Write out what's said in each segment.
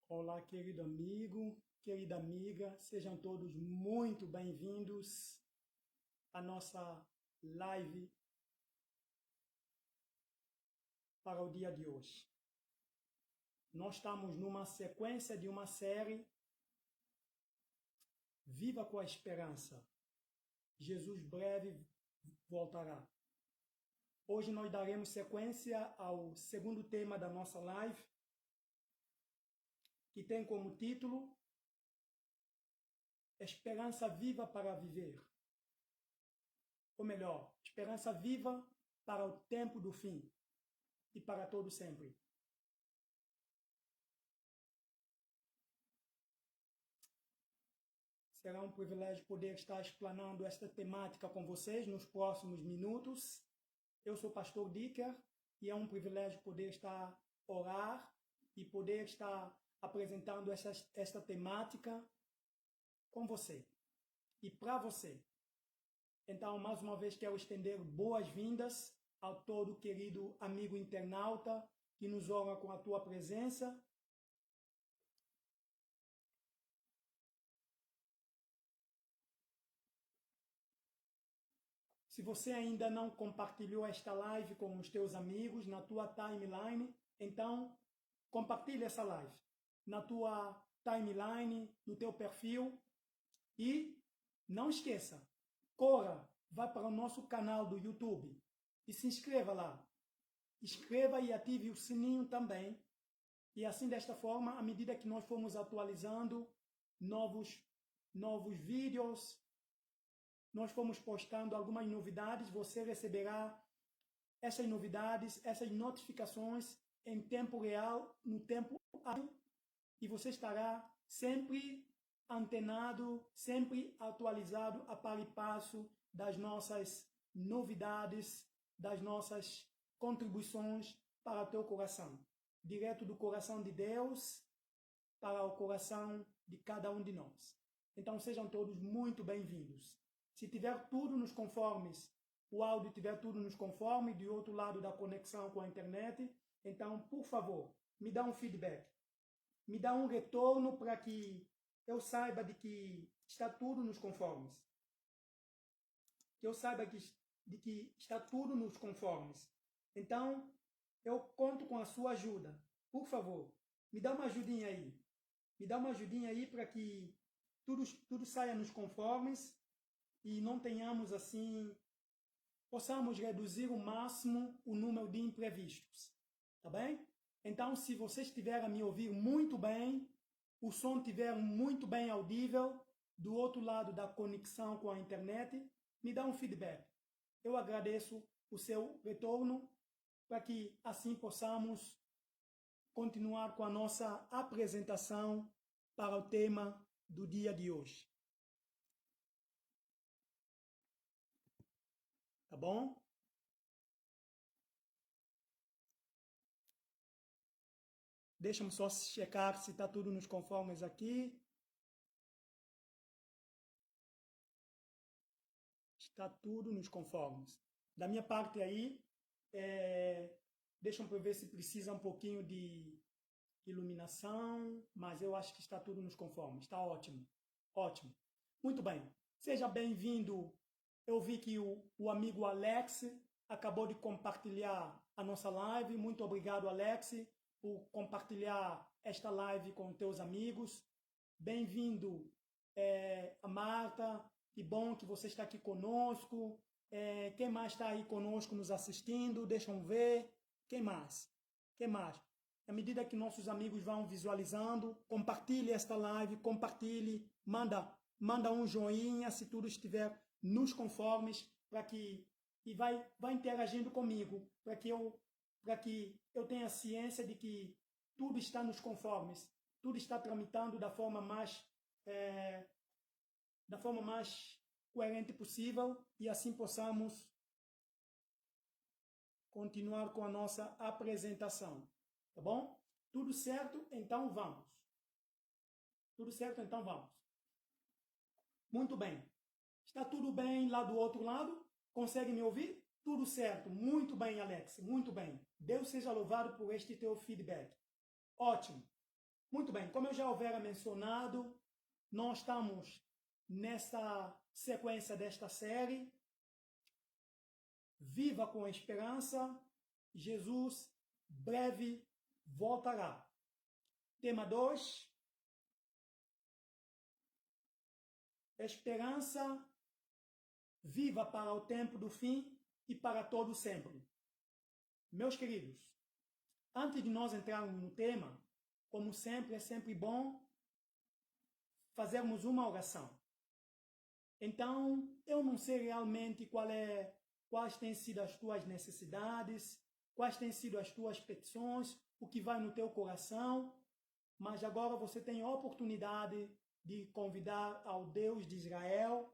Olá, querido amigo, querida amiga, sejam todos muito bem-vindos à nossa live para o dia de hoje. Nós estamos numa sequência de uma série Viva com a Esperança. Jesus breve voltará. Hoje nós daremos sequência ao segundo tema da nossa live, que tem como título Esperança Viva para Viver. Ou melhor, esperança viva para o tempo do fim e para todo sempre. Será um privilégio poder estar explanando esta temática com vocês nos próximos minutos. Eu sou o pastor Dicker e é um privilégio poder estar orar e poder estar apresentando esta temática com você e para você. Então, mais uma vez, quero estender boas-vindas ao todo querido amigo internauta que nos honra com a tua presença. Se você ainda não compartilhou esta live com os teus amigos na tua timeline, então compartilhe essa live na tua timeline, no teu perfil e não esqueça, corra, vá para o nosso canal do YouTube e se inscreva lá. Inscreva e ative o sininho também. E assim, desta forma, à medida que nós formos atualizando novos vídeos, nós fomos postando algumas novidades, você receberá essas novidades, essas notificações em tempo real, no tempo hábil, e você estará sempre antenado, sempre atualizado a par e passo das nossas novidades, das nossas contribuições para o teu coração, direto do coração de Deus para o coração de cada um de nós. Então sejam todos muito bem-vindos. Se tiver tudo nos conformes, o áudio tiver tudo nos conformes, do outro lado da conexão com a internet, então, por favor, me dá um feedback. Me dá um retorno para que eu saiba de que está tudo nos conformes. Que eu saiba de que está tudo nos conformes. Então, eu conto com a sua ajuda. Por favor, me dá uma ajudinha aí. Me dá uma ajudinha aí para que tudo saia nos conformes e não tenhamos assim, possamos reduzir o máximo o número de imprevistos, tá bem? Então, se você estiver a me ouvir muito bem, o som estiver muito bem audível, do outro lado da conexão com a internet, me dá um feedback. Eu agradeço o seu retorno para que assim possamos continuar com a nossa apresentação para o tema do dia de hoje. Tá bom? Deixa-me só checar se está tudo nos conformes aqui. Está tudo nos conformes. Da minha parte aí, deixa-me ver se precisa um pouquinho de iluminação, mas eu acho que está tudo nos conformes. Está ótimo. Ótimo. Muito bem. Seja bem-vindo. Eu vi que o amigo Alex acabou de compartilhar a nossa live. Muito obrigado, Alex, por compartilhar esta live com teus amigos. Bem-vindo, a Marta. Que bom que você está aqui conosco. Quem mais está aí conosco nos assistindo? Deixam ver. Quem mais? Quem mais? À medida que nossos amigos vão visualizando, compartilhe esta live, compartilhe, manda um joinha se tudo estiver nos conformes, para que e vai interagindo comigo, para que eu tenha ciência de que tudo está nos conformes, tudo está tramitando da forma mais coerente possível e assim possamos continuar com a nossa apresentação. Tá bom? Tudo certo? Então vamos. Tudo certo? Então vamos. Muito bem. Está tudo bem lá do outro lado? Consegue me ouvir? Tudo certo. Muito bem, Alex. Muito bem. Deus seja louvado por este teu feedback. Ótimo. Muito bem, como eu já houvera mencionado, nós estamos nessa sequência desta série, Viva com a Esperança, Jesus breve voltará. Tema 2, Esperança viva para o tempo do fim e para todo sempre. Meus queridos, antes de nós entrarmos no tema, como sempre, é sempre bom fazermos uma oração. Então, eu não sei realmente quais têm sido as tuas necessidades, quais têm sido as tuas petições, o que vai no teu coração, mas agora você tem a oportunidade de convidar ao Deus de Israel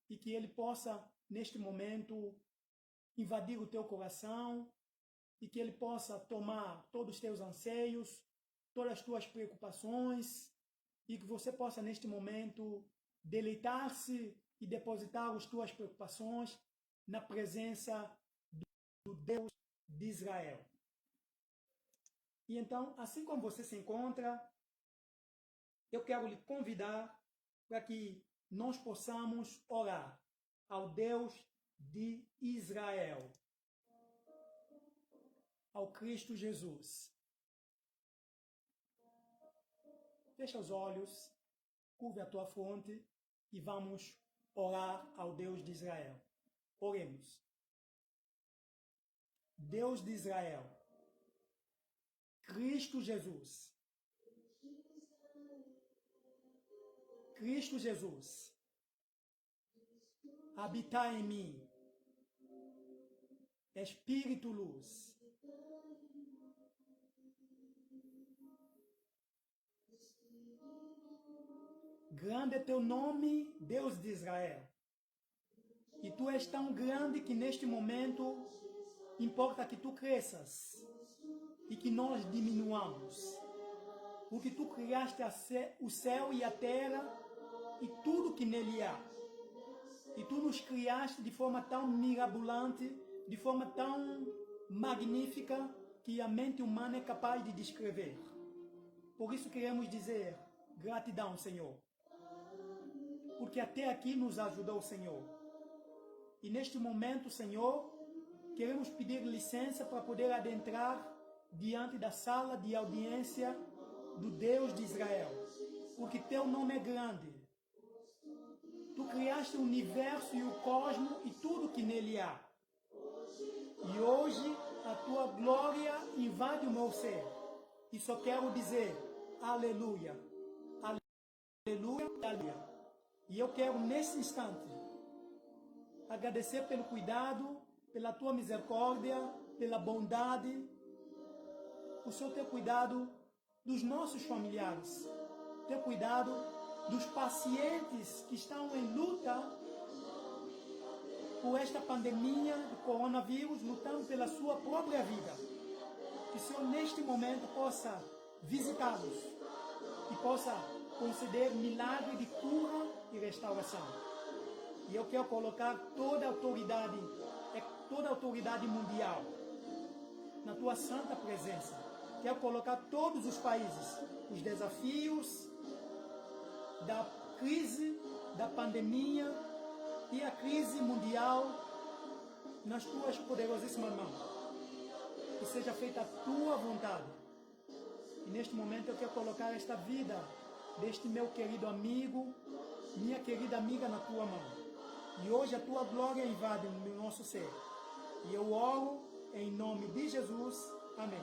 e que Ele possa, neste momento, invadir o teu coração e que Ele possa tomar todos os teus anseios, todas as tuas preocupações e que você possa, neste momento, deleitar-se e depositar as tuas preocupações na presença do Deus de Israel. E então, assim como você se encontra, eu quero lhe convidar para que nós possamos orar ao Deus de Israel, ao Cristo Jesus. Fecha os olhos, curve a tua fronte e vamos orar ao Deus de Israel. Oremos. Deus de Israel, Cristo Jesus. Cristo Jesus, habitai em mim, Espírito Luz. Grande é teu nome, Deus de Israel. E tu és tão grande que neste momento importa que tu cresças e que nós diminuamos. Porque tu criaste o céu e a terra e tudo que nele há. E tu nos criaste de forma tão mirabolante, de forma tão magnífica, que a mente humana é capaz de descrever. Por isso queremos dizer gratidão, Senhor. Porque até aqui nos ajudou o Senhor. E neste momento, Senhor, queremos pedir licença para poder adentrar diante da sala de audiência do Deus de Israel. Porque teu nome é grande. Tu criaste o universo e o cosmos e tudo que nele há. E hoje a tua glória invade o meu ser. E só quero dizer, aleluia, aleluia, aleluia. E eu quero nesse instante agradecer pelo cuidado, pela tua misericórdia, pela bondade, o Senhor ter cuidado dos nossos familiares, ter cuidado dos pacientes que estão em luta por esta pandemia do coronavírus, lutando pela sua própria vida. Que o Senhor neste momento possa visitá-los e possa conceder milagre de cura e restauração. E eu quero colocar toda a autoridade mundial na tua santa presença. Quero colocar todos os países, os desafios da crise, da pandemia e a crise mundial nas tuas poderosíssimas mãos. Que seja feita a tua vontade. E neste momento eu quero colocar esta vida deste meu querido amigo, minha querida amiga na tua mão. E hoje a tua glória invade no nosso ser. E eu oro em nome de Jesus. Amém.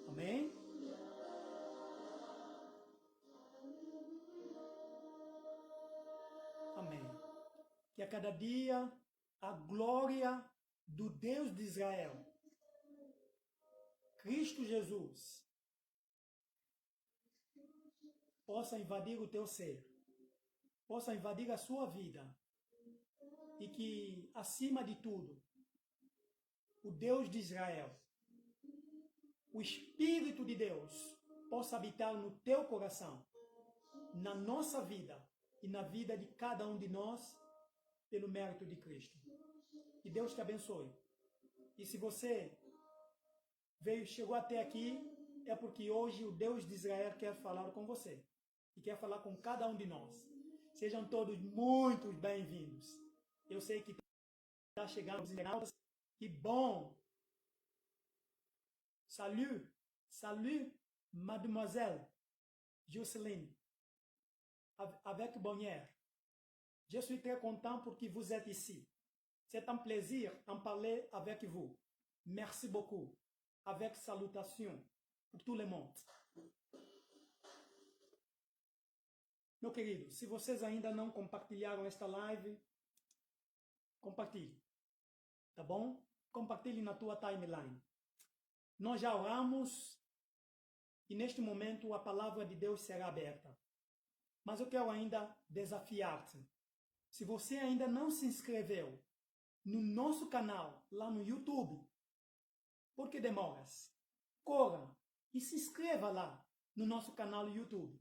Amém? Amém. Que a cada dia a glória do Deus de Israel, Cristo Jesus, possa invadir o teu ser, possa invadir a sua vida e que, acima de tudo, o Deus de Israel, o Espírito de Deus, possa habitar no teu coração, na nossa vida e na vida de cada um de nós, pelo mérito de Cristo. E Deus te abençoe. E se você chegou até aqui, é porque hoje o Deus de Israel quer falar com você. E quer falar com cada um de nós. Sejam todos muito bem-vindos. Eu sei que está chegando os internautas. Que bom! Salut! Salut, mademoiselle Jocelyne. Avec bonheur. Je suis très content porque vous êtes ici. C'est un plaisir en parler avec vous. Merci beaucoup. Avec salutation pour tout le monde. Meu querido, se vocês ainda não compartilharam esta live, compartilhe, tá bom? Compartilhe na tua timeline. Nós já oramos e neste momento a palavra de Deus será aberta. Mas eu quero ainda desafiar-te. Se você ainda não se inscreveu no nosso canal lá no YouTube, por que demoras? Corra e se inscreva lá no nosso canal no YouTube.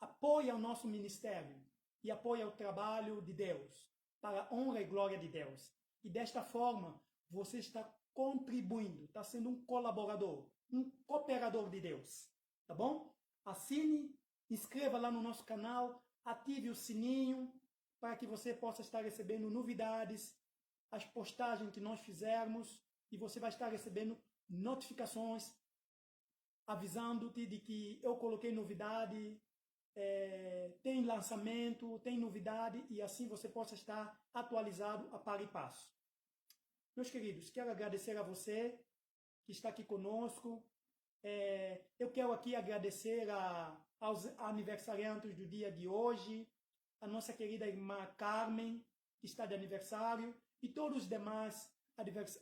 Apoie o nosso ministério e apoie o trabalho de Deus, para a honra e glória de Deus. E desta forma, você está contribuindo, está sendo um colaborador, um cooperador de Deus. Tá bom? Assine, inscreva lá no nosso canal, ative o sininho, para que você possa estar recebendo novidades, as postagens que nós fizermos, e você vai estar recebendo notificações, avisando-te de que eu coloquei novidade, tem lançamento, tem novidade, e assim você possa estar atualizado a par e passo. Meus queridos, quero agradecer a você que está aqui conosco. Eu quero aqui agradecer aos aniversariantes do dia de hoje, a nossa querida irmã Carmen, que está de aniversário, e todos os demais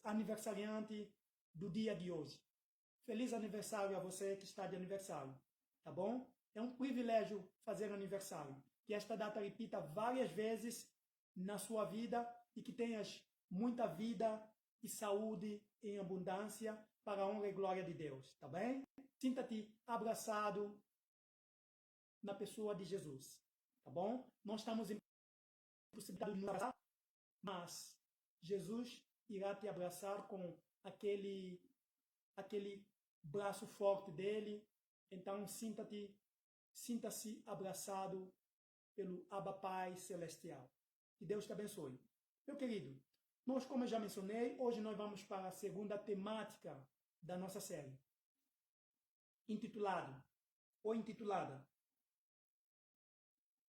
aniversariantes do dia de hoje. Feliz aniversário a você que está de aniversário, tá bom? É um privilégio fazer aniversário. Que esta data repita várias vezes na sua vida e que tenhas muita vida e saúde em abundância para a honra e glória de Deus, tá bem? Sinta-te abraçado na pessoa de Jesus, tá bom? Nós estamos em possibilidade de nos abraçar, mas Jesus irá te abraçar com aquele braço forte dele. Então sinta-se abraçado pelo Abba Pai Celestial. Que Deus te abençoe. Meu querido, nós, como eu já mencionei, hoje nós vamos para a segunda temática da nossa série, intitulada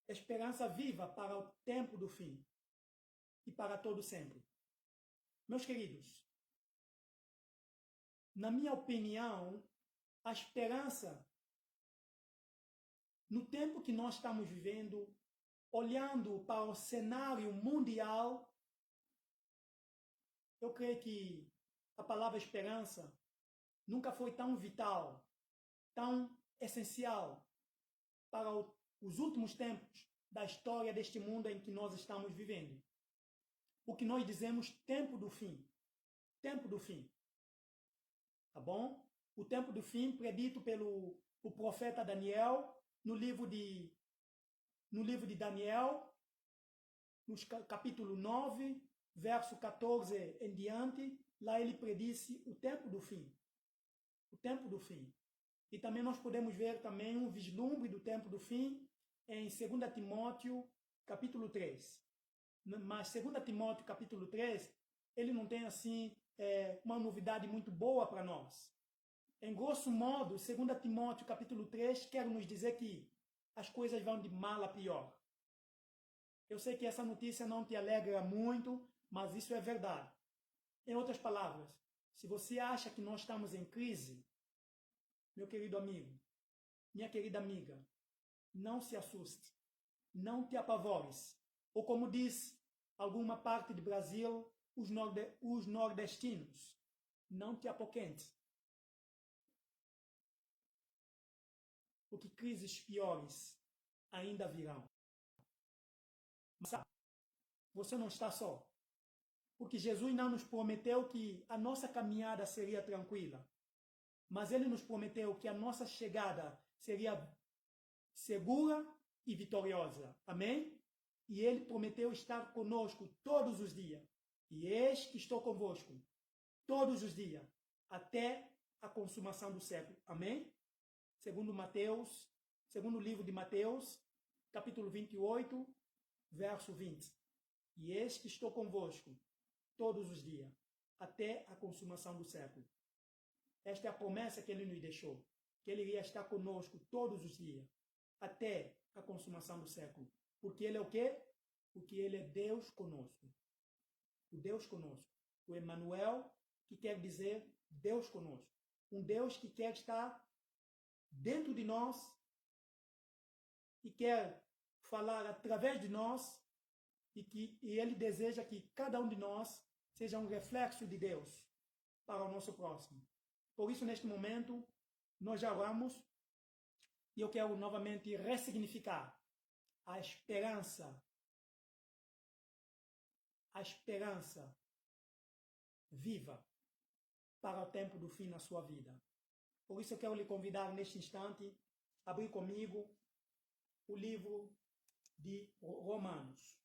Esperança Viva para o Tempo do Fim e para todo sempre. Meus queridos, na minha opinião, a esperança no tempo que nós estamos vivendo, olhando para o cenário mundial, eu creio que a palavra esperança nunca foi tão vital, tão essencial para os últimos tempos da história deste mundo em que nós estamos vivendo. O que nós dizemos tempo do fim. Tempo do fim. Tá bom? O tempo do fim predito pelo profeta Daniel, no livro de Daniel, no capítulo 9, verso 14 em diante, lá ele predisse o tempo do fim. O tempo do fim. E também nós podemos ver também um vislumbre do tempo do fim em 2 Timóteo, capítulo 3. Mas 2 Timóteo, capítulo 3, ele não tem assim uma novidade muito boa para nós. Em grosso modo, 2 Timóteo, capítulo 3, quer nos dizer que as coisas vão de mal a pior. Eu sei que essa notícia não te alegra muito, mas isso é verdade. Em outras palavras, se você acha que nós estamos em crise, meu querido amigo, minha querida amiga, não se assuste, não te apavores. Ou como diz alguma parte do Brasil, os nordestinos, não te apoquente. Porque crises piores ainda virão. Mas sabe, você não está só. Porque Jesus não nos prometeu que a nossa caminhada seria tranquila. Mas Ele nos prometeu que a nossa chegada seria segura e vitoriosa. Amém? E Ele prometeu estar conosco todos os dias. E eis que estou convosco todos os dias, até a consumação do século. Amém? Segundo livro de Mateus, capítulo 28, verso 20. E eis que estou convosco todos os dias, até a consumação do século. Esta é a promessa que ele nos deixou, que ele iria estar conosco todos os dias, até a consumação do século. Porque ele é o quê? Porque ele é Deus conosco. O Deus conosco. O Emmanuel, que quer dizer Deus conosco. Um Deus que quer estar dentro de nós e quer falar através de nós e ele deseja que cada um de nós seja um reflexo de Deus para o nosso próximo. Por isso, neste momento, nós já oramos e eu quero novamente ressignificar a esperança viva para o tempo do fim na sua vida. Por isso eu quero lhe convidar neste instante a abrir comigo o livro de Romanos.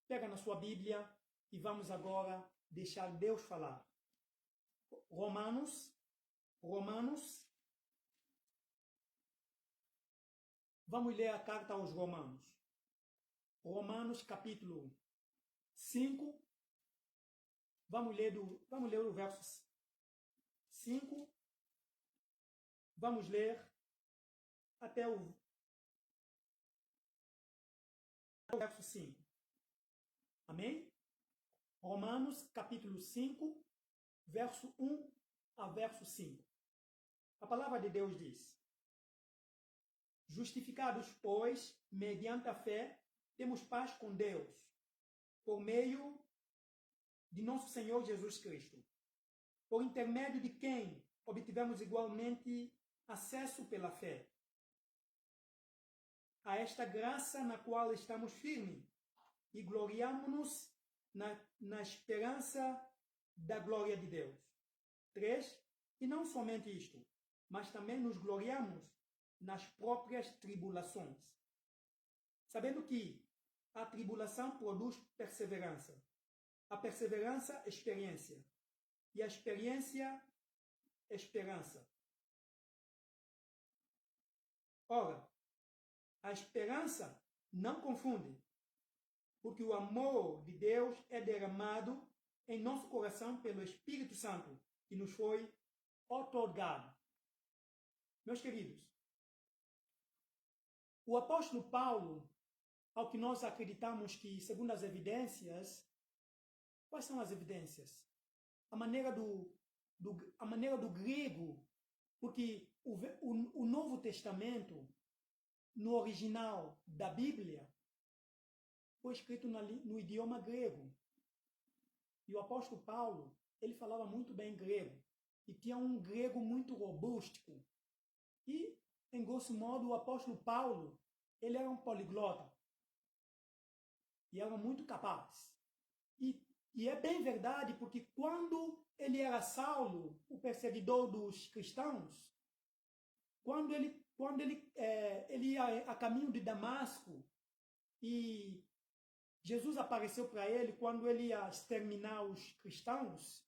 Pega na sua Bíblia e vamos agora deixar Deus falar. Romanos. Vamos ler a carta aos Romanos. Romanos capítulo 5. Vamos ler o verso 5. Vamos ler até o verso 5. Amém? Romanos capítulo 5, verso 1 a verso 5. A palavra de Deus diz: Justificados, pois, mediante a fé, temos paz com Deus, por meio de nosso Senhor Jesus Cristo, por intermédio de quem obtivemos igualmente acesso pela fé a esta graça na qual estamos firmes e gloriamo-nos na esperança da glória de Deus. 3. E não somente isto, mas também nos gloriamos nas próprias tribulações, sabendo que a tribulação produz perseverança, a perseverança, experiência, e a experiência, esperança. Ora, a esperança não confunde, porque o amor de Deus é derramado em nosso coração pelo Espírito Santo, que nos foi outorgado. Meus queridos, o apóstolo Paulo, ao que nós acreditamos que, segundo as evidências, quais são as evidências? A maneira do grego, porque o Novo Testamento, no original da Bíblia, foi escrito no idioma grego. E o apóstolo Paulo, ele falava muito bem grego. E tinha um grego muito robusto. E, em grosso modo, o apóstolo Paulo, ele era um poliglota. E era muito capaz. E é bem verdade, porque quando ele era Saulo, o perseguidor dos cristãos, quando ele ia a caminho de Damasco, e Jesus apareceu para ele quando ele ia exterminar os cristãos,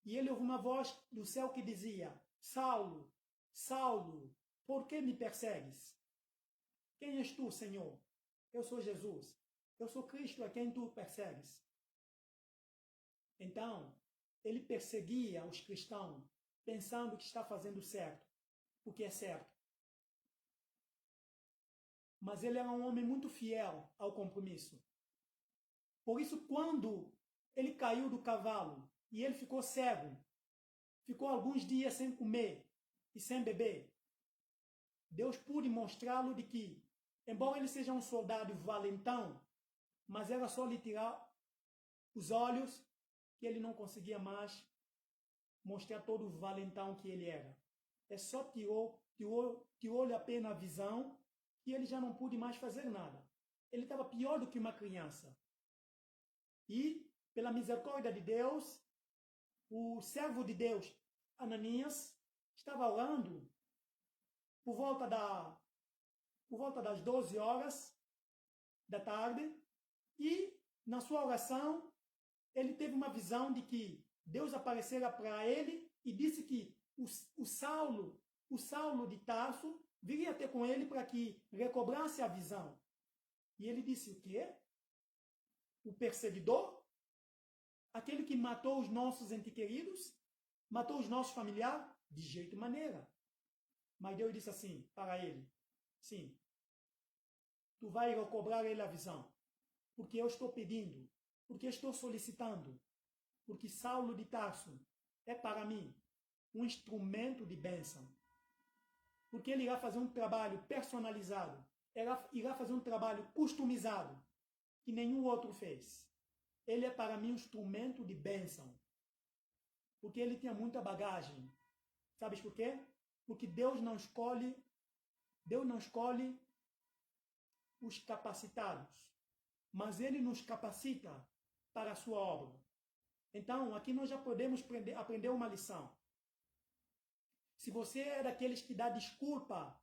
e ele ouviu uma voz do céu que dizia: Saulo, Saulo, por que me persegues? Quem és tu, Senhor? Eu sou Jesus. Eu sou Cristo a quem tu persegues. Então, ele perseguia os cristãos, pensando que está fazendo certo, porque é certo. Mas ele era um homem muito fiel ao compromisso. Por isso, quando ele caiu do cavalo e ele ficou cego, ficou alguns dias sem comer e sem beber, Deus pôde mostrá-lo de que, embora ele seja um soldado valentão, mas era só lhe tirar os olhos que ele não conseguia mais mostrar todo o valentão que ele era. É só tirou-lhe apenas a visão que ele já não pôde mais fazer nada. Ele estava pior do que uma criança. E, pela misericórdia de Deus, o servo de Deus, Ananias, estava orando por volta das 12 horas da tarde, e na sua oração ele teve uma visão de que Deus aparecera para ele e disse que o Saulo de Tarso viria ter com ele para que recobrasse a visão. E ele disse o quê? O perseguidor? Aquele que matou os nossos entes queridos? Matou os nossos familiares? De jeito maneira. Mas Deus disse assim para ele, sim, tu vai recobrar ele a visão, porque eu estou pedindo, porque eu estou solicitando, porque Saulo de Tarso é para mim um instrumento de bênção, porque ele irá fazer um trabalho personalizado, irá fazer um trabalho customizado, que nenhum outro fez. Ele é para mim um instrumento de bênção, porque ele tinha muita bagagem. Sabes por quê? Porque Deus não escolhe os capacitados, mas Ele nos capacita para a sua obra. Então, aqui nós já podemos aprender uma lição. Se você é daqueles que dá desculpa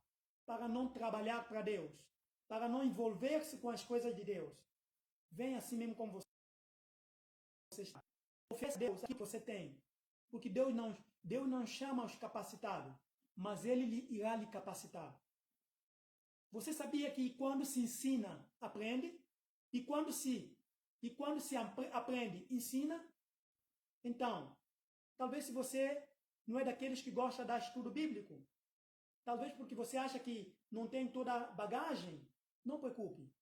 para não trabalhar para Deus, para não envolver-se com as coisas de Deus, vem assim mesmo como você está. Ofereça a Deus aquilo que você tem, porque Deus não chama os capacitados, mas Ele irá lhe capacitar. Você sabia que quando se ensina, aprende? E quando se aprende, ensina? Então, talvez se você não é daqueles que gosta de dar estudo bíblico, talvez porque você acha que não tem toda a bagagem, não preocupe.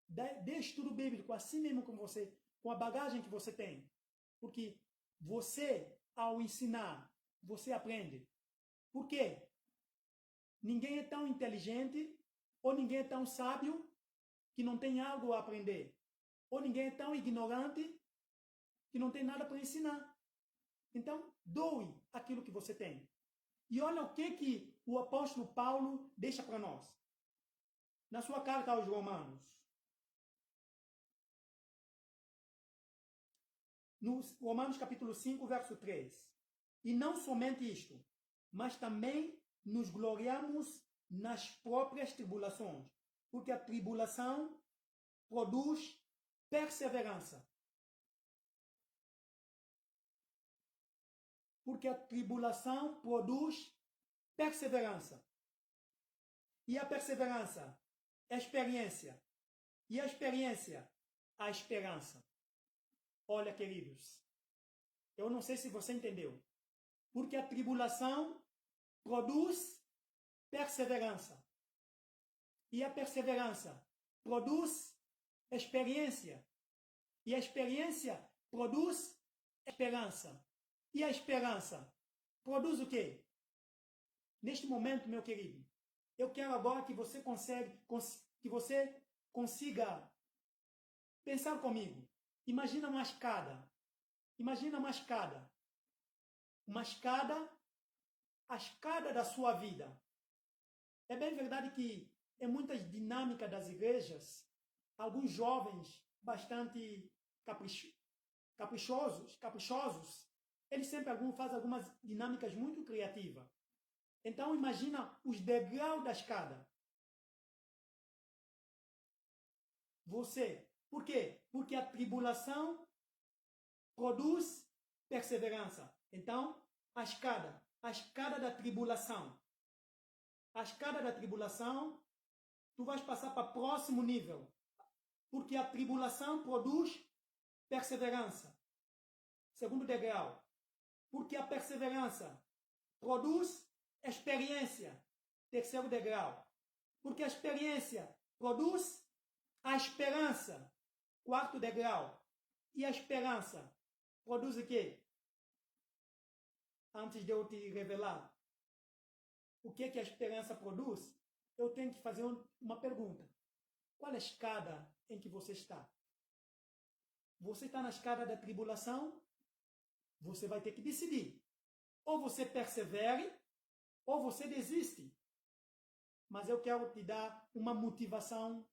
Dê estudo bíblico assim mesmo como você, com a bagagem que você tem. Porque você, ao ensinar, você aprende. Por quê? Ninguém é tão inteligente ou ninguém é tão sábio que não tem algo a aprender. Ou ninguém é tão ignorante que não tem nada para ensinar. Então, doe aquilo que você tem. E olha o que o apóstolo Paulo deixa para nós. Na sua carta aos Romanos. No Romanos capítulo 5, verso 3. E não somente isto, mas também nos gloriamos nas próprias tribulações, porque a tribulação produz perseverança. Porque a tribulação produz perseverança. E a perseverança é experiência. E a experiência, a esperança. Olha, queridos, eu não sei se você entendeu. Porque a tribulação produz perseverança. E a perseverança produz experiência. E a experiência produz esperança. E a esperança produz o quê? Neste momento, meu querido, eu quero agora que você consiga pensar comigo. Imagina uma escada. Imagina uma escada. Uma escada, a escada da sua vida. É bem verdade que em muitas dinâmicas das igrejas, alguns jovens bastante caprichosos, eles sempre fazem algumas dinâmicas muito criativas. Então imagina os degraus da escada. Você. Por quê? Porque a tribulação produz perseverança. Então, a escada da tribulação. A escada da tribulação, tu vais passar para o próximo nível. Porque a tribulação produz perseverança. Segundo degrau. Porque a perseverança produz experiência. Terceiro degrau. Porque a experiência produz a esperança. Quarto degrau. E a esperança produz o quê? Antes de eu te revelar o que a esperança produz, eu tenho que fazer uma pergunta. Qual é a escada em que você está? Você está na escada da tribulação? Você vai ter que decidir. Ou você persevere, ou você desiste. Mas eu quero te dar uma motivação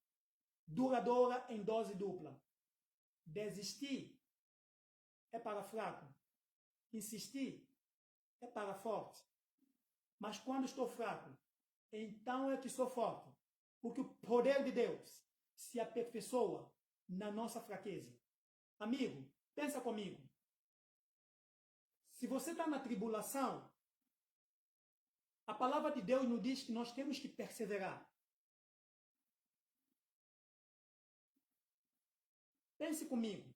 duradoura em dose dupla. Desistir é para fraco. Insistir é para forte. Mas quando estou fraco, então é que sou forte. Porque o poder de Deus se aperfeiçoa na nossa fraqueza. Amigo, Pensa comigo. Se você está na tribulação, a palavra de Deus nos diz que nós temos que perseverar. Pense comigo.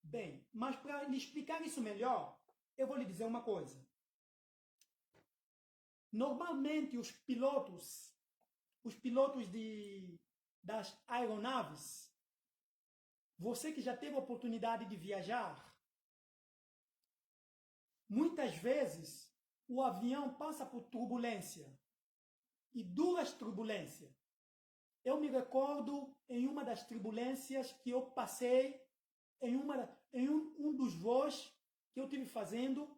Bem, mas para lhe explicar isso melhor, eu vou lhe dizer uma coisa. Normalmente os pilotos das aeronaves, você que já teve a oportunidade de viajar, muitas vezes o avião passa por turbulência, e duras turbulências. Eu me recordo em uma das turbulências que eu passei em um dos voos que eu tive fazendo,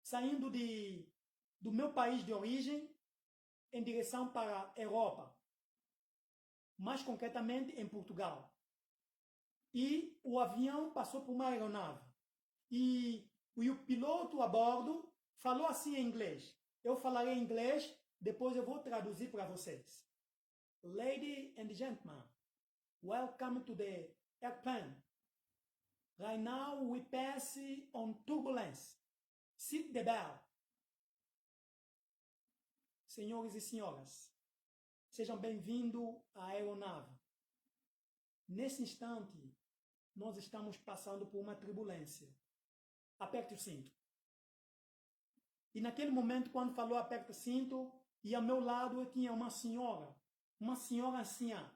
saindo do meu país de origem em direção para a Europa, mais concretamente em Portugal. E o avião passou por uma aeronave. E o piloto a bordo falou assim em inglês. Eu falarei em inglês, depois eu vou traduzir para vocês. Ladies and gentlemen, welcome to the airplane. Right now we pass on turbulence. Seat the belt. Senhores e senhoras, sejam bem-vindos à aeronave. Nesse instante, nós estamos passando por uma turbulência. Aperte o cinto. E naquele momento, quando falou aperte o cinto, e ao meu lado eu tinha uma senhora anciã.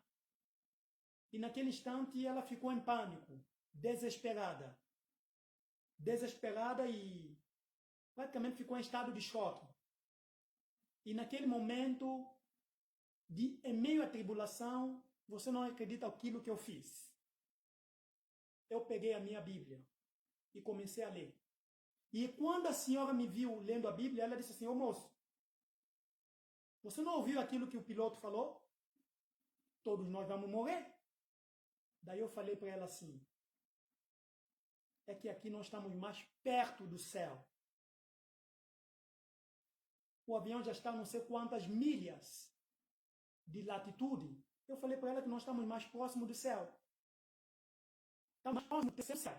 E naquele instante ela ficou em pânico, desesperada e praticamente ficou em estado de choque. E naquele momento, em meio à tribulação, você não acredita aquilo que eu fiz. Eu peguei a minha Bíblia e comecei a ler. E quando a senhora me viu lendo a Bíblia, ela disse assim: ô moço, você não ouviu aquilo que o piloto falou? Todos nós vamos morrer. Daí eu falei para ela assim: é que aqui nós estamos mais perto do céu. O avião já está não sei quantas milhas de latitude. Eu falei para ela que nós estamos mais próximos do céu. Estamos mais próximos do céu.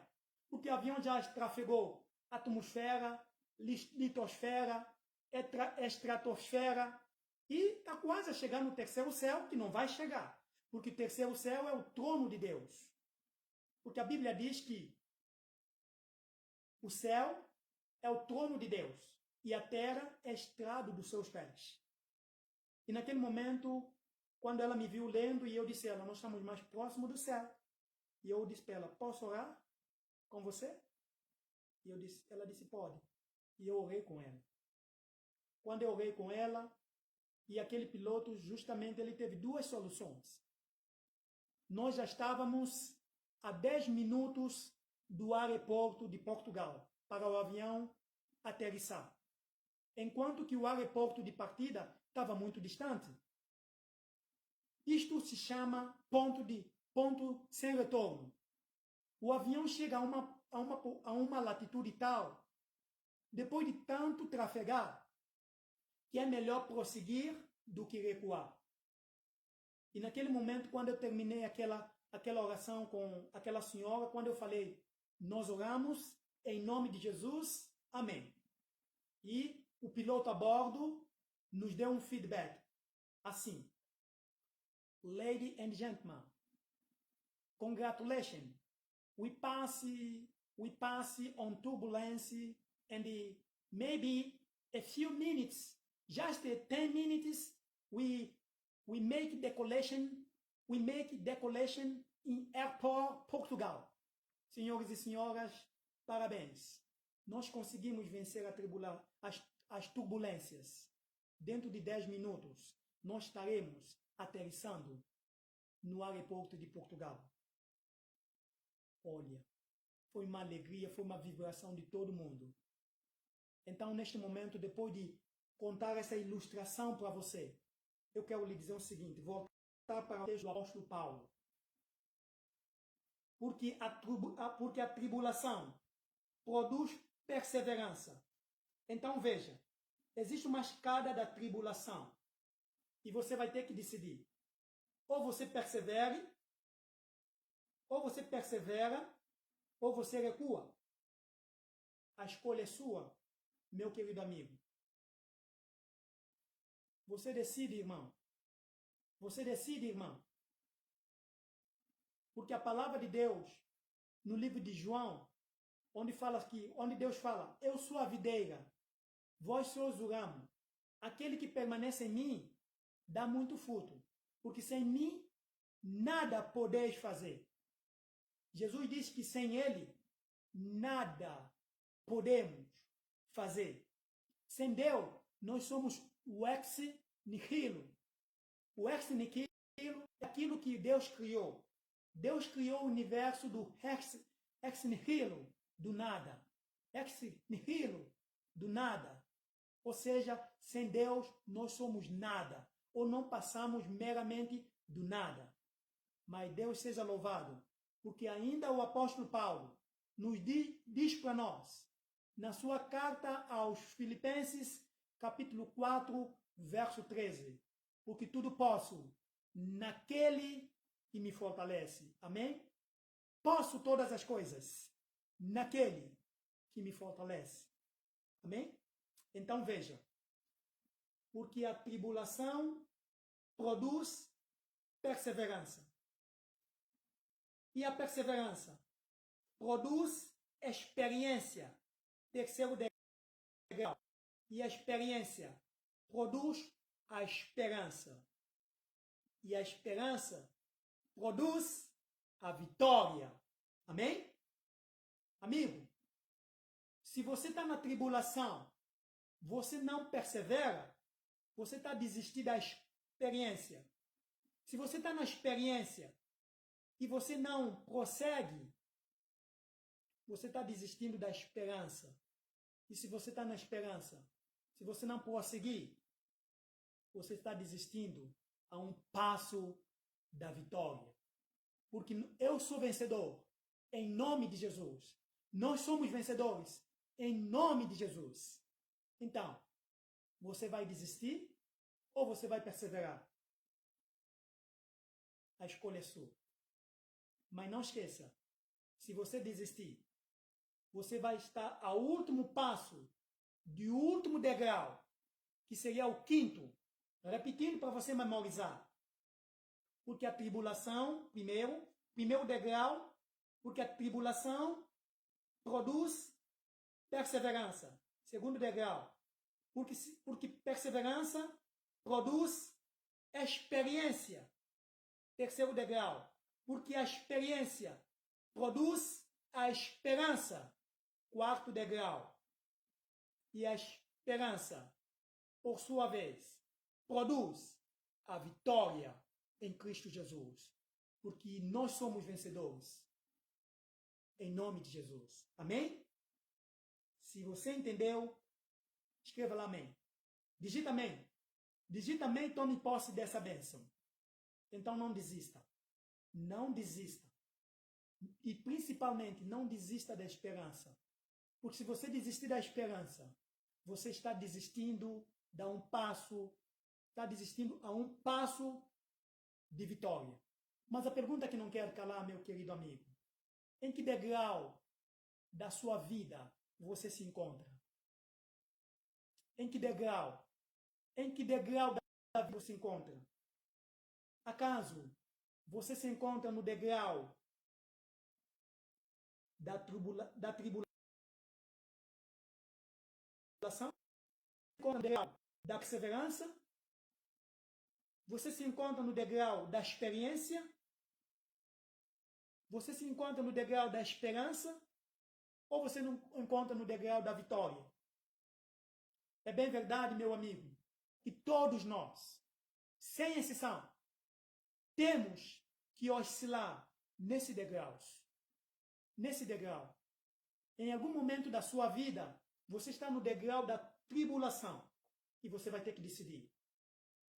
Porque o avião já trafegou atmosfera, litosfera, estratosfera e está quase a chegar no terceiro céu, que não vai chegar. Porque o terceiro céu é o trono de Deus. Porque a Bíblia diz que o céu é o trono de Deus e a terra é estrado dos seus pés. E naquele momento, quando ela me viu lendo, e eu disse a ela: nós estamos mais próximos do céu. E eu disse para ela: posso orar com você? E ela disse: pode. E eu orei com ela. Quando eu orei com ela, e aquele piloto, justamente, ele teve duas soluções. Nós já estávamos a 10 minutos do aeroporto de Portugal para o avião aterrissar. Enquanto que o aeroporto de partida estava muito distante. Isto se chama ponto sem retorno. O avião chega a uma latitude tal, depois de tanto trafegar, que é melhor prosseguir do que recuar. E naquele momento, quando eu terminei aquela oração com aquela senhora, quando eu falei: nós oramos em nome de Jesus, amém. E o piloto a bordo nos deu um feedback assim: Ladies and gentlemen, congratulations. We pass on turbulence, and maybe a few minutes, just 10 minutes, we make decollation in airport Portugal. Senhores e senhoras, parabéns. Nós conseguimos vencer as turbulências. Dentro de 10 minutos, nós estaremos aterrissando no aeroporto de Portugal. Olha, foi uma alegria, foi uma vibração de todo mundo. Então, neste momento, depois de contar essa ilustração para você, eu quero lhe dizer o seguinte: voltar para o texto do apóstolo Paulo. Porque a tribulação produz perseverança. Então, veja, existe uma escada da tribulação e você vai ter que decidir. Ou você persevere, Ou você persevera, ou você recua. A escolha é sua, meu querido amigo. Você decide, irmão. Você decide, irmão. Porque a palavra de Deus, no livro de João, onde Deus fala, eu sou a videira, vós sois o ramo. Aquele que permanece em mim dá muito fruto, porque sem mim nada podeis fazer. Jesus disse que sem ele nada podemos fazer. Sem Deus, nós somos o ex nihilo. O ex nihilo é aquilo que Deus criou. Deus criou o universo do ex nihilo, do nada. Ex nihilo, do nada. Ou seja, sem Deus nós somos nada, ou não passamos meramente do nada. Mas Deus seja louvado, porque ainda o apóstolo Paulo nos diz para nós, na sua carta aos Filipenses, capítulo 4, verso 13, porque tudo posso naquele que me fortalece. Amém? Posso todas as coisas naquele que me fortalece. Amém? Então veja, porque a tribulação produz perseverança. E a perseverança produz experiência. Terceiro degrau. E a experiência produz a esperança. E a esperança produz a vitória. Amém? Amigo, se você está na tribulação, você não persevera, você está desistindo da experiência. Se você está na experiência e você não prossegue, você está desistindo da esperança. E se você está na esperança, se você não prosseguir, você está desistindo a um passo da vitória. Porque eu sou vencedor em nome de Jesus. Nós somos vencedores em nome de Jesus. Então, você vai desistir ou você vai perseverar? A escolha é sua. Mas não esqueça, se você desistir, você vai estar ao último passo, do último degrau, que seria o quinto, repetindo para você memorizar. Porque a tribulação, primeiro degrau, porque a tribulação produz perseverança. Segundo degrau, porque perseverança produz experiência. Terceiro degrau, porque a experiência produz a esperança. Quarto degrau, e a esperança, por sua vez, produz a vitória em Cristo Jesus. Porque nós somos vencedores em nome de Jesus. Amém? Se você entendeu, escreva lá amém. Digita amém. Digita amém e tome posse dessa bênção. Então não desista. Não desista. E principalmente não desista da esperança. Porque se você desistir da esperança, você está desistindo a um passo de vitória. Mas a pergunta que não quero calar, meu querido amigo, em que degrau da sua vida você se encontra? Em que degrau? Em que degrau da vida você se encontra? Acaso você se encontra no degrau da tribulação? Você se encontra no degrau da perseverança? Você se encontra no degrau da experiência? Você se encontra no degrau da esperança? Ou você não encontra no degrau da vitória? É bem verdade, meu amigo, que todos nós, sem exceção, temos que oscilar nesse degrau. Nesse degrau. Em algum momento da sua vida, você está no degrau da tribulação e você vai ter que decidir.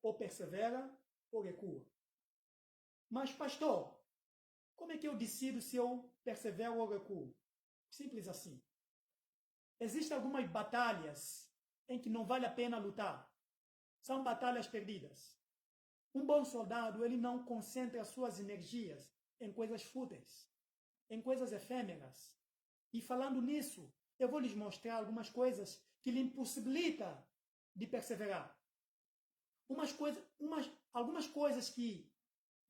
Ou persevera ou recua. Mas, pastor, como é que eu decido se eu persevero ou recuo? Simples assim. Existem algumas batalhas em que não vale a pena lutar. São batalhas perdidas. Um bom soldado, ele não concentra suas energias em coisas fúteis, em coisas efêmeras. E falando nisso, eu vou lhes mostrar algumas coisas que lhe impossibilitam de perseverar. Algumas coisas que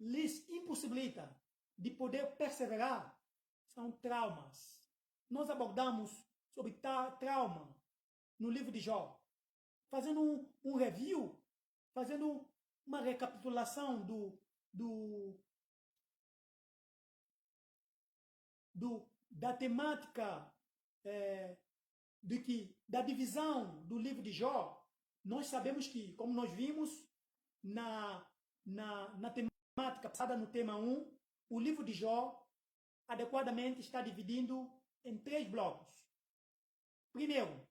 lhes impossibilitam de poder perseverar são traumas. Nós abordamos sobre trauma no livro de Jó, fazendo um review, fazendo uma recapitulação da temática da divisão do livro de Jó. Nós sabemos que, como nós vimos na temática passada, no tema 1, o livro de Jó adequadamente está dividido em 3 blocos. Primeiro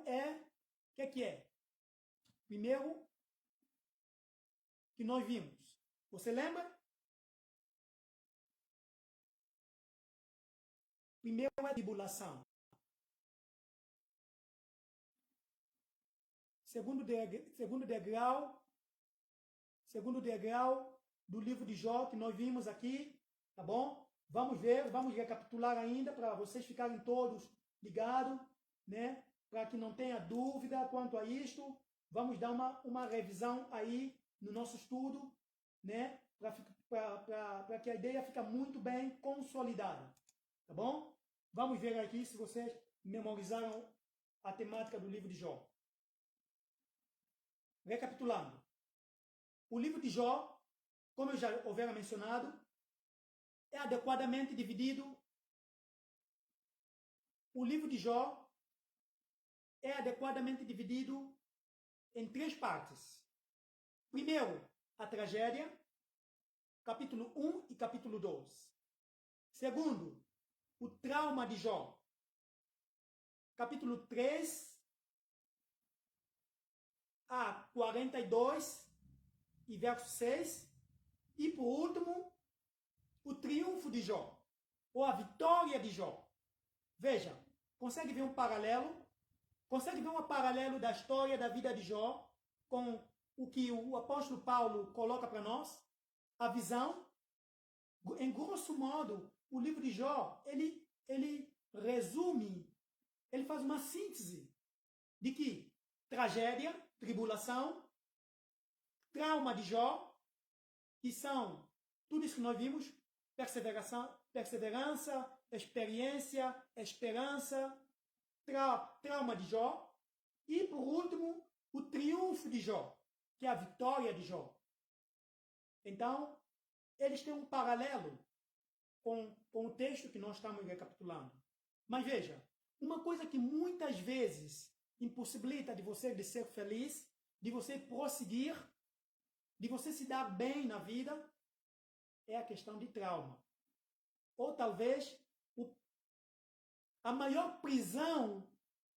é, o que é? Primeiro que nós vimos. Você lembra? Primeiro é a tribulação. Segundo degrau do livro de Jó que nós vimos aqui, tá bom? Vamos recapitular ainda para vocês ficarem todos ligados, né? Para que não tenha dúvida quanto a isto. Vamos dar uma revisão aí no nosso estudo, né? Para que a ideia fique muito bem consolidada, tá bom? Vamos ver aqui se vocês memorizaram a temática do livro de Jó. Recapitulando, o livro de Jó, como eu já houvera mencionado, é adequadamente dividido. O livro de Jó é adequadamente dividido em 3 partes. Primeiro, a tragédia, capítulo 1 e capítulo 2. Segundo, o trauma de Jó, capítulo 3 a 42 e verso 6. E por último, o triunfo de Jó, ou a vitória de Jó. Veja, consegue ver um paralelo? Consegue ver um paralelo da história da vida de Jó com o que o apóstolo Paulo coloca para nós? A visão? Em grosso modo, o livro de Jó, ele resume, ele faz uma síntese de que tragédia, tribulação, trauma de Jó, que são tudo isso que nós vimos, perseverança, experiência, esperança, trauma de Jó, e por último, o triunfo de Jó, que é a vitória de Jó. Então, eles têm um paralelo com o texto que nós estamos recapitulando. Mas veja, uma coisa que muitas vezes impossibilita de você de ser feliz, de você prosseguir, de você se dar bem na vida, é a questão de trauma. Ou talvez a maior prisão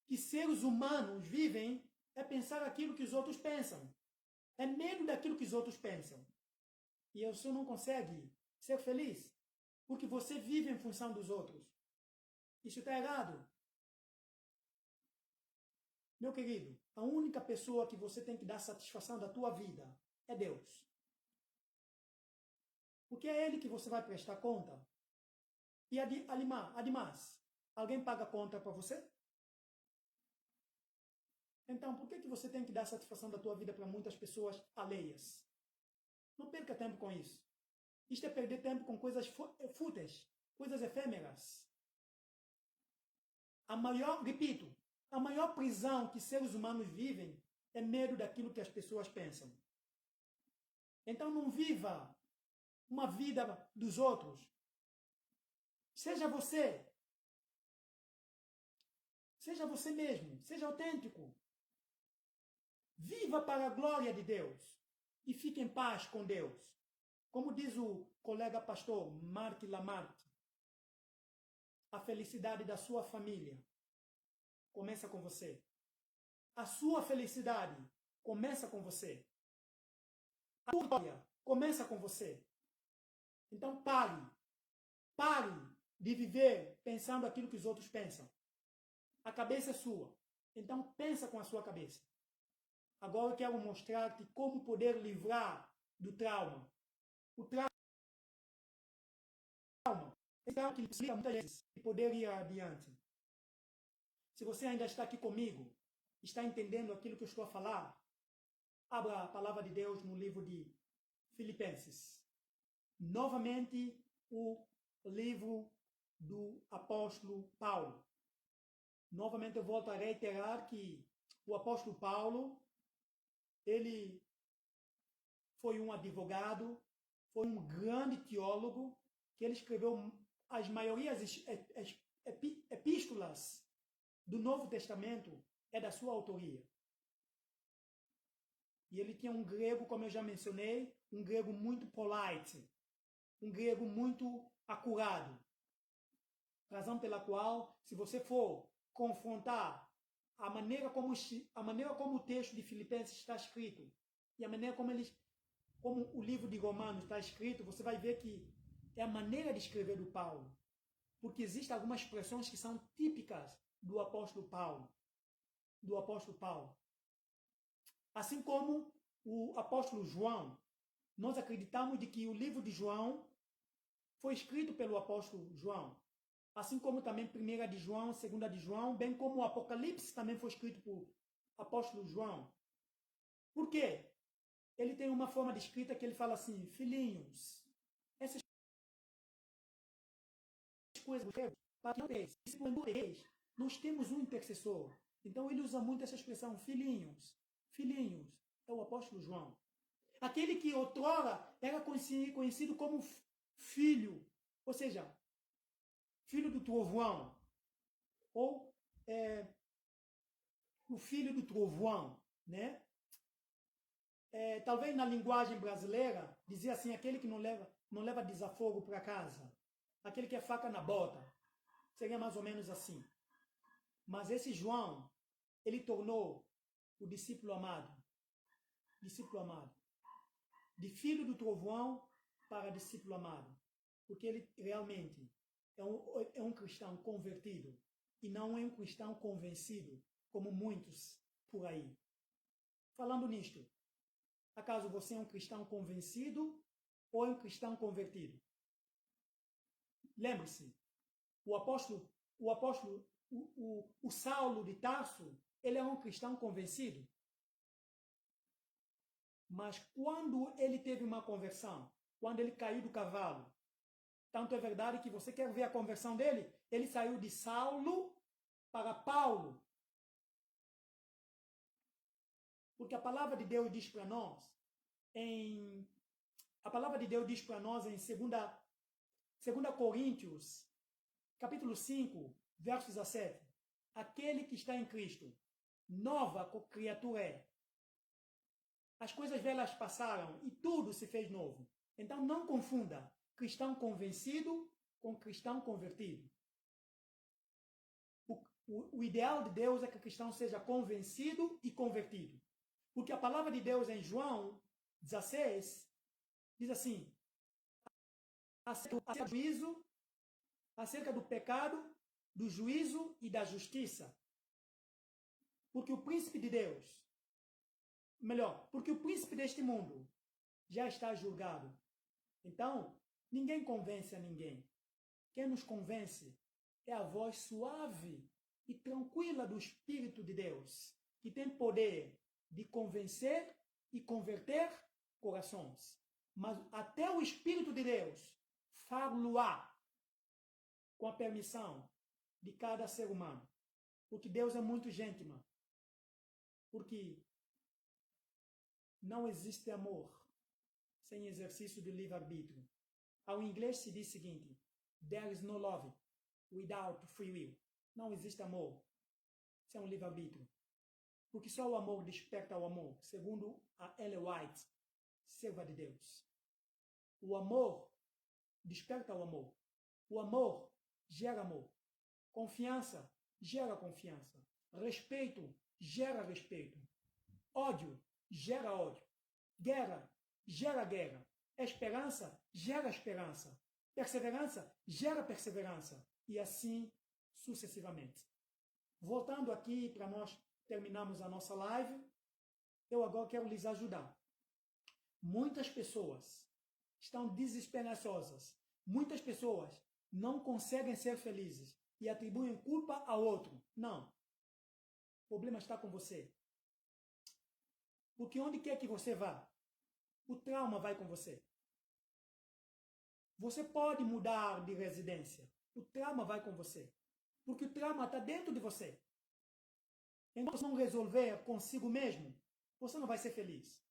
que seres humanos vivem é pensar aquilo que os outros pensam. É medo daquilo que os outros pensam. E você não consegue ser feliz porque você vive em função dos outros. Isso está errado. Meu querido, a única pessoa que você tem que dar satisfação da tua vida é Deus. Porque é Ele que você vai prestar conta. E ademais, alguém paga conta para você? Então, por que você tem que dar satisfação da tua vida para muitas pessoas alheias? Não perca tempo com isso. Isto é perder tempo com coisas fúteis, coisas efêmeras. Repito, a maior prisão que seres humanos vivem é medo daquilo que as pessoas pensam. Então não viva uma vida dos outros. Seja você. Seja você mesmo. Seja autêntico. Viva para a glória de Deus. E fique em paz com Deus. Como diz o colega pastor Mark Lamarck, a felicidade da sua família começa com você. A sua felicidade começa com você. A sua glória começa com você. Então pare de viver pensando aquilo que os outros pensam. A cabeça é sua. Então pensa com a sua cabeça. Agora eu quero mostrar-te como poder livrar do trauma. o trauma, esse trauma que explica muitas vezes e poder ir adiante. Se você ainda está aqui comigo, está entendendo aquilo que eu estou a falar, abra a palavra de Deus no livro de Filipenses. Novamente, o livro do apóstolo Paulo. Novamente eu volto a reiterar que o apóstolo Paulo, ele foi um advogado, foi um grande teólogo, que ele escreveu as maiorias epístolas do Novo Testamento, é da sua autoria. E ele tinha um grego, como eu já mencionei, um grego muito polite, um grego muito acurado. Razão pela qual, se você for confrontar a maneira como o texto de Filipenses está escrito e a maneira como o livro de Romanos está escrito, você vai ver que é a maneira de escrever do Paulo. Porque existem algumas expressões que são típicas do apóstolo Paulo. Assim como o apóstolo João, nós acreditamos de que o livro de João foi escrito pelo apóstolo João. Assim como também 1 de João, 2 de João, bem como o Apocalipse também foi escrito por apóstolo João. Por quê? Ele tem uma forma de escrita que ele fala assim, filhinhos, essas coisas, para vocês, nós temos um intercessor. Então ele usa muito essa expressão, filhinhos, é o apóstolo João. Aquele que outrora era conhecido como filho, ou seja, filho do trovão, ou o filho do trovão, né? Talvez na linguagem brasileira, dizia assim, aquele que não leva desafogo para casa, aquele que é faca na bota, seria mais ou menos assim. Mas esse João, ele tornou o discípulo amado, de filho do trovão para discípulo amado, porque ele realmente é um cristão convertido e não é um cristão convencido, como muitos por aí. Falando nisto, acaso você é um cristão convencido ou é um cristão convertido? Lembre-se, o Saulo de Tarso, ele é um cristão convencido. Mas quando ele teve uma conversão, quando ele caiu do cavalo, tanto é verdade que você quer ver a conversão dele, ele saiu de Saulo para Paulo. Porque a palavra de Deus diz para nós, em 2 Coríntios, capítulo 5, versos 17, aquele que está em Cristo, nova criatura é. As coisas velhas passaram e tudo se fez novo. Então não confunda cristão convencido com cristão convertido. O ideal de Deus é que o cristão seja convencido e convertido. Porque a palavra de Deus em João 16 diz assim, acerca do juízo, acerca do pecado, do juízo e da justiça. Porque o príncipe de Deus, porque o príncipe deste mundo já está julgado. Então, ninguém convence a ninguém. Quem nos convence é a voz suave e tranquila do Espírito de Deus, que tem poder de convencer e converter corações. Mas até o Espírito de Deus far-lo-á com a permissão de cada ser humano. Porque Deus é muito gentil. Porque não existe amor sem exercício de livre-arbítrio. Ao inglês se diz o seguinte, there is no love without free will. Não existe amor sem um livre-arbítrio. Porque só o amor desperta o amor, segundo a Ellen White, serva de Deus. O amor desperta o amor. O amor gera amor. Confiança gera confiança. Respeito gera respeito. Ódio gera ódio. Guerra gera guerra. Esperança gera esperança. Perseverança gera perseverança. E assim sucessivamente. Voltando aqui para nós terminarmos a nossa live, eu agora quero lhes ajudar. Muitas pessoas estão desesperançosas. Muitas pessoas não conseguem ser felizes e atribuem culpa ao outro. Não. O problema está com você. Porque onde quer que você vá, o trauma vai com você. Você pode mudar de residência. O trauma vai com você. Porque o trauma está dentro de você. Enquanto você não resolver consigo mesmo, você não vai ser feliz.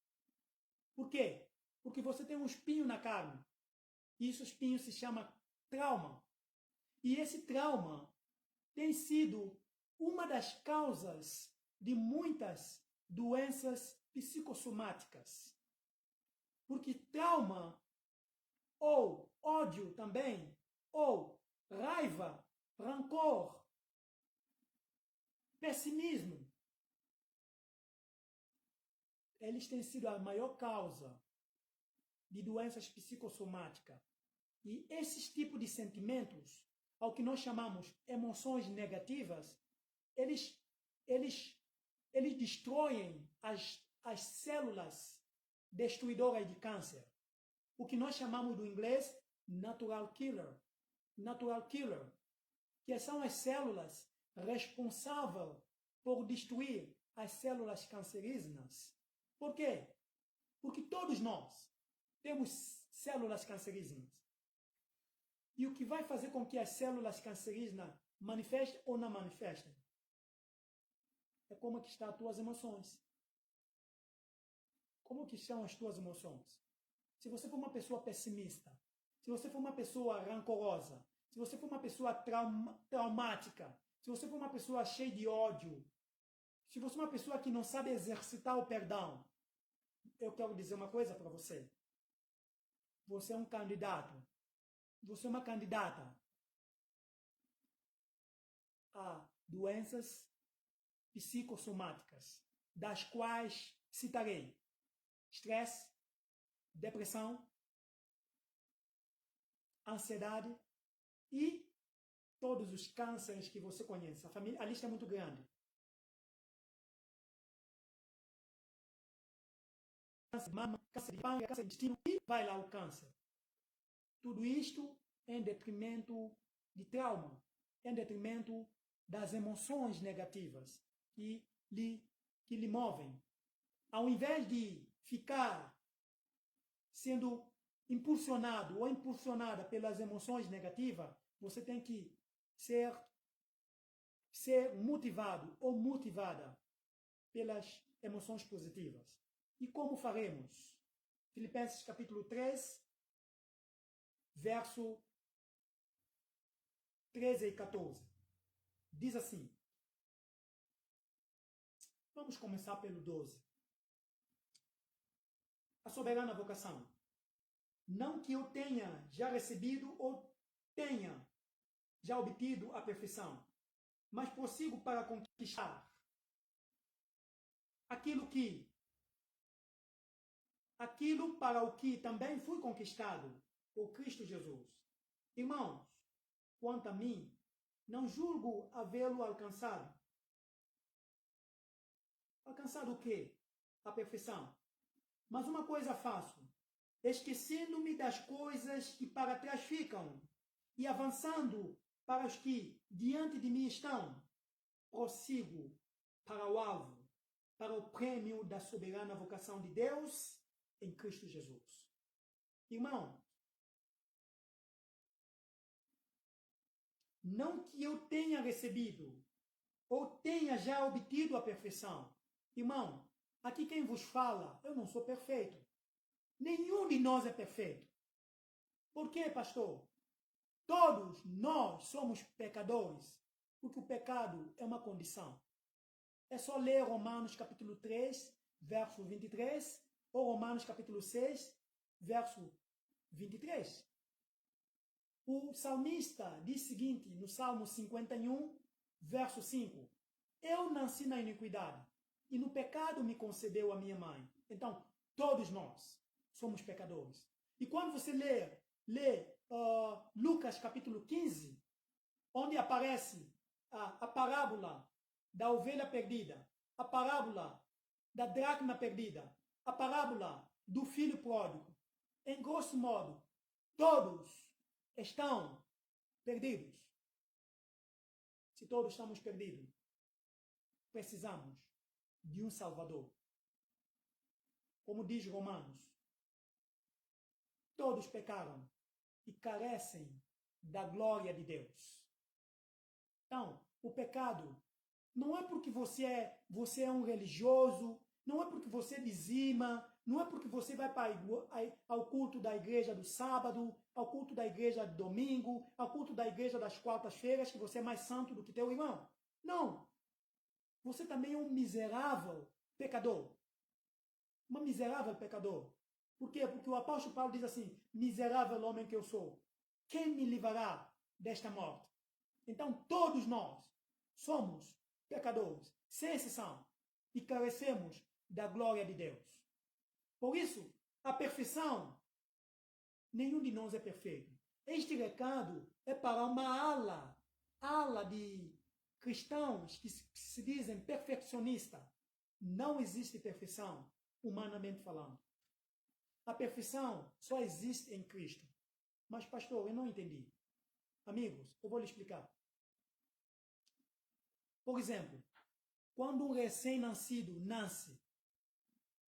Por quê? Porque você tem um espinho na carne. E esse espinho se chama trauma. E esse trauma tem sido uma das causas de muitas doenças psicossomáticas. Porque trauma, ou ódio também, ou raiva, rancor, pessimismo, eles têm sido a maior causa de doenças psicossomáticas. E esses tipos de sentimentos, ao que nós chamamos emoções negativas, eles destroem as células destruidoras de câncer. O que nós chamamos do inglês natural killer. Natural killer, que são as células responsáveis por destruir as células cancerígenas. Por quê? Porque todos nós temos células cancerígenas. E o que vai fazer com que as células cancerígenas manifestem ou não manifestem? É como que estão as tuas emoções. Como que estão as tuas emoções? Se você for uma pessoa pessimista, se você for uma pessoa rancorosa, se você for uma pessoa traumática, se você for uma pessoa cheia de ódio, se você for uma pessoa que não sabe exercitar o perdão, eu quero dizer uma coisa para você. Você é um candidato. Você é uma candidata a doenças psicossomáticas, das quais citarei estresse, depressão, ansiedade e todos os cânceres que você conhece. A lista é muito grande. Câncer de mama, câncer de pâncreas, câncer de intestino e vai lá o câncer. Tudo isto em detrimento de trauma, em detrimento das emoções negativas que lhe movem. Ao invés de ficar sendo impulsionado ou impulsionada pelas emoções negativas, você tem que ser motivado ou motivada pelas emoções positivas. E como faremos? Filipenses capítulo 3, verso 13 e 14. Diz assim. Vamos começar pelo 12. A soberana vocação. Não que eu tenha já recebido ou tenha já obtido a perfeição, mas prossigo para conquistar aquilo para o que também fui conquistado por Cristo Jesus. Irmãos, quanto a mim, não julgo havê-lo alcançado. Alcançado o quê? A perfeição. Mas uma coisa faço, esquecendo-me das coisas que para trás ficam e avançando para os que diante de mim estão, prossigo para o alvo, para o prêmio da soberana vocação de Deus em Cristo Jesus. Irmão, não que eu tenha recebido ou tenha já obtido a perfeição. Irmão, aqui quem vos fala, eu não sou perfeito. Nenhum de nós é perfeito. Por quê, pastor? Todos nós somos pecadores, porque o pecado é uma condição. É só ler Romanos capítulo 3, verso 23, ou Romanos capítulo 6, verso 23. O salmista diz o seguinte, no Salmo 51, verso 5, eu nasci na iniquidade, e no pecado me concebeu a minha mãe. Então, todos nós somos pecadores. E quando você lê Lucas capítulo 15, onde aparece a parábola da ovelha perdida, a parábola da dracma perdida, a parábola do filho pródigo, Em grosso modo, todos estão perdidos. Se todos estamos perdidos, precisamos de um Salvador. Como diz Romanos, todos pecaram e carecem da glória de Deus. Então, o pecado não é porque você é um religioso, não é porque você dizima, não é porque você vai ao culto da igreja do sábado, ao culto da igreja de domingo, ao culto da igreja das quartas-feiras, que você é mais santo do que teu irmão. Não. Você também é um miserável pecador. Uma miserável pecador. Por quê? Porque o apóstolo Paulo diz assim, miserável homem que eu sou, quem me livrará desta morte? Então, todos nós somos pecadores, sem exceção, e carecemos da glória de Deus. Por isso, a perfeição, nenhum de nós é perfeito. Este recado é para uma ala de cristãos que se dizem perfeccionistas. Não existe perfeição, humanamente falando. A perfeição só existe em Cristo. Mas, pastor, eu não entendi. Amigos, eu vou lhe explicar. Por exemplo, quando um recém-nascido nasce,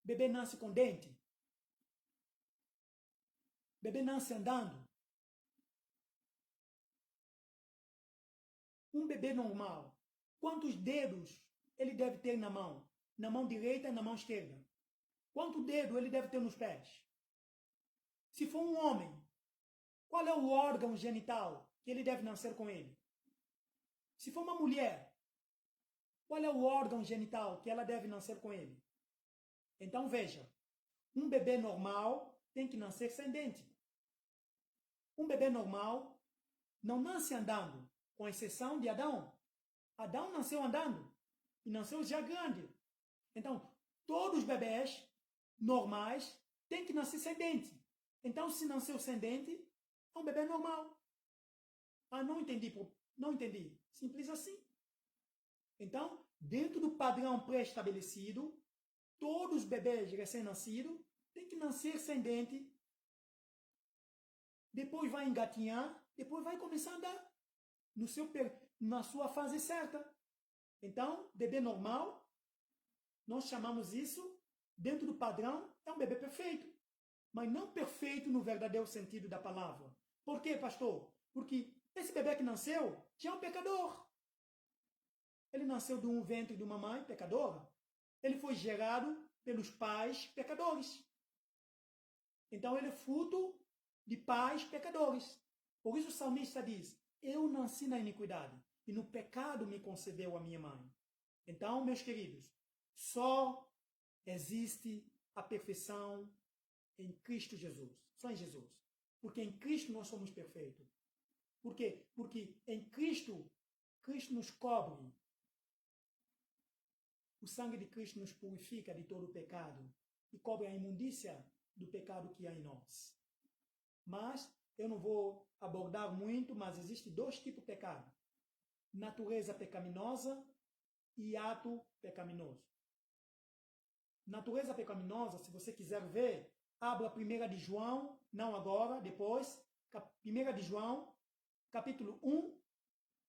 bebê nasce com dente, bebê nasce andando. Um bebê normal, quantos dedos ele deve ter na mão? Na mão direita e na mão esquerda. Quanto dedo ele deve ter nos pés? Se for um homem, qual é o órgão genital que ele deve nascer com ele? Se for uma mulher, qual é o órgão genital que ela deve nascer com ele? Então veja, um bebê normal tem que nascer sem dente. Um bebê normal não nasce andando, com exceção de Adão. Adão nasceu andando e nasceu já grande. Então, todos os bebés normais têm que nascer sem dente. Então, se nasceu sem dente, é um bebê normal. Ah, não entendi. Não entendi. Simples assim. Então, dentro do padrão pré-estabelecido, todos os bebês recém-nascidos têm que nascer sem dente, depois vai engatinhar, depois vai começar a andar na sua fase certa. Então, bebê normal, nós chamamos isso, dentro do padrão, é um bebê perfeito. Mas não perfeito no verdadeiro sentido da palavra. Por quê, pastor? Porque esse bebê que nasceu já é um pecador. Ele nasceu de um ventre de uma mãe pecadora. Ele foi gerado pelos pais pecadores. Então ele é fruto de pais pecadores. Por isso o salmista diz, eu nasci na iniquidade e no pecado me concebeu a minha mãe. Então, meus queridos, só existe a perfeição em Cristo Jesus. Só em Jesus. Porque em Cristo nós somos perfeitos. Por quê? Porque em Cristo, Cristo nos cobre. O sangue de Cristo nos purifica de todo o pecado e cobre a imundícia do pecado que há em nós. Mas eu não vou abordar muito, mas existem dois tipos de pecado. Natureza pecaminosa e ato pecaminoso. Natureza pecaminosa, se você quiser ver, abra 1 de João, não agora, depois, 1 de João, capítulo 1,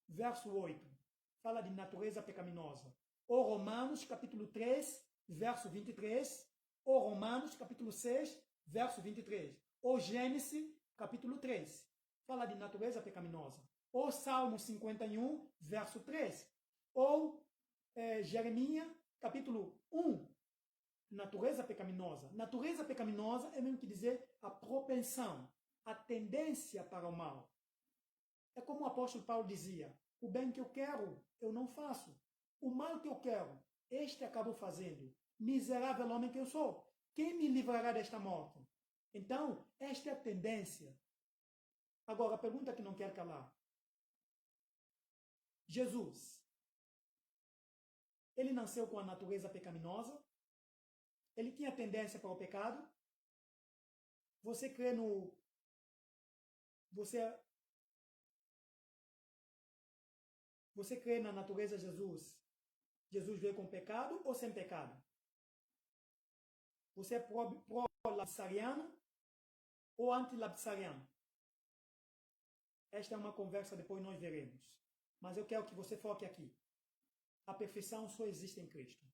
verso 8. Fala de natureza pecaminosa. Ou Romanos, capítulo 3, verso 23. Ou Romanos, capítulo 6, verso 23. Ou Gênesis, capítulo 3. Fala de natureza pecaminosa. Ou Salmo 51, verso 3. Ou Jeremias, capítulo 1, natureza pecaminosa. Natureza pecaminosa é mesmo que dizer a propensão, a tendência para o mal. É como o apóstolo Paulo dizia, o bem que eu quero, eu não faço. O mal que eu quero, este acabo fazendo. Miserável homem que eu sou. Quem me livrará desta morte? Então, esta é a tendência. Agora, a pergunta que não quer calar. Jesus, ele nasceu com a natureza pecaminosa? Ele tinha tendência para o pecado? Você crê no... Você crê na natureza de Jesus? Jesus veio com pecado ou sem pecado? Você é pró-lapsariano ou anti-lapsariano? Esta é uma conversa, depois nós veremos. Mas eu quero que você foque aqui. A perfeição só existe em Cristo.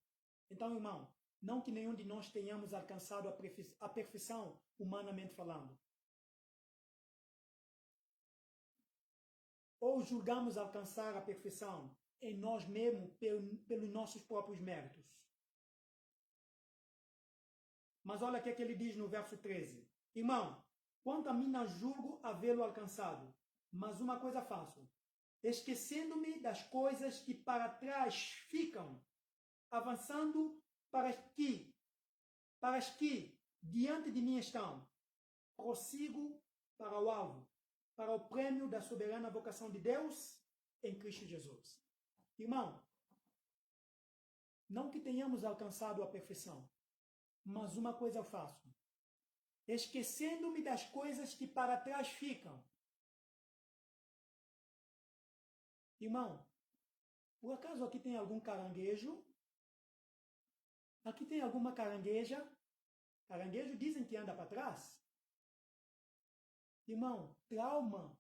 Então, irmão, não que nenhum de nós tenhamos alcançado a perfeição, humanamente falando. Ou julgamos alcançar a perfeição em nós mesmos, pelos nossos próprios méritos. Mas olha o que é que ele diz no verso 13. Irmão, quanto a mim não julgo havê-lo alcançado, mas uma coisa faço, esquecendo-me das coisas que para trás ficam, avançando para as que diante de mim estão, prossigo para o alvo, para o prêmio da soberana vocação de Deus em Cristo Jesus. Irmão, não que tenhamos alcançado a perfeição, mas uma coisa eu faço, esquecendo-me das coisas que para trás ficam. Irmão, por acaso aqui tem algum caranguejo? Aqui tem alguma carangueja? Caranguejo dizem que anda para trás. Irmão, trauma,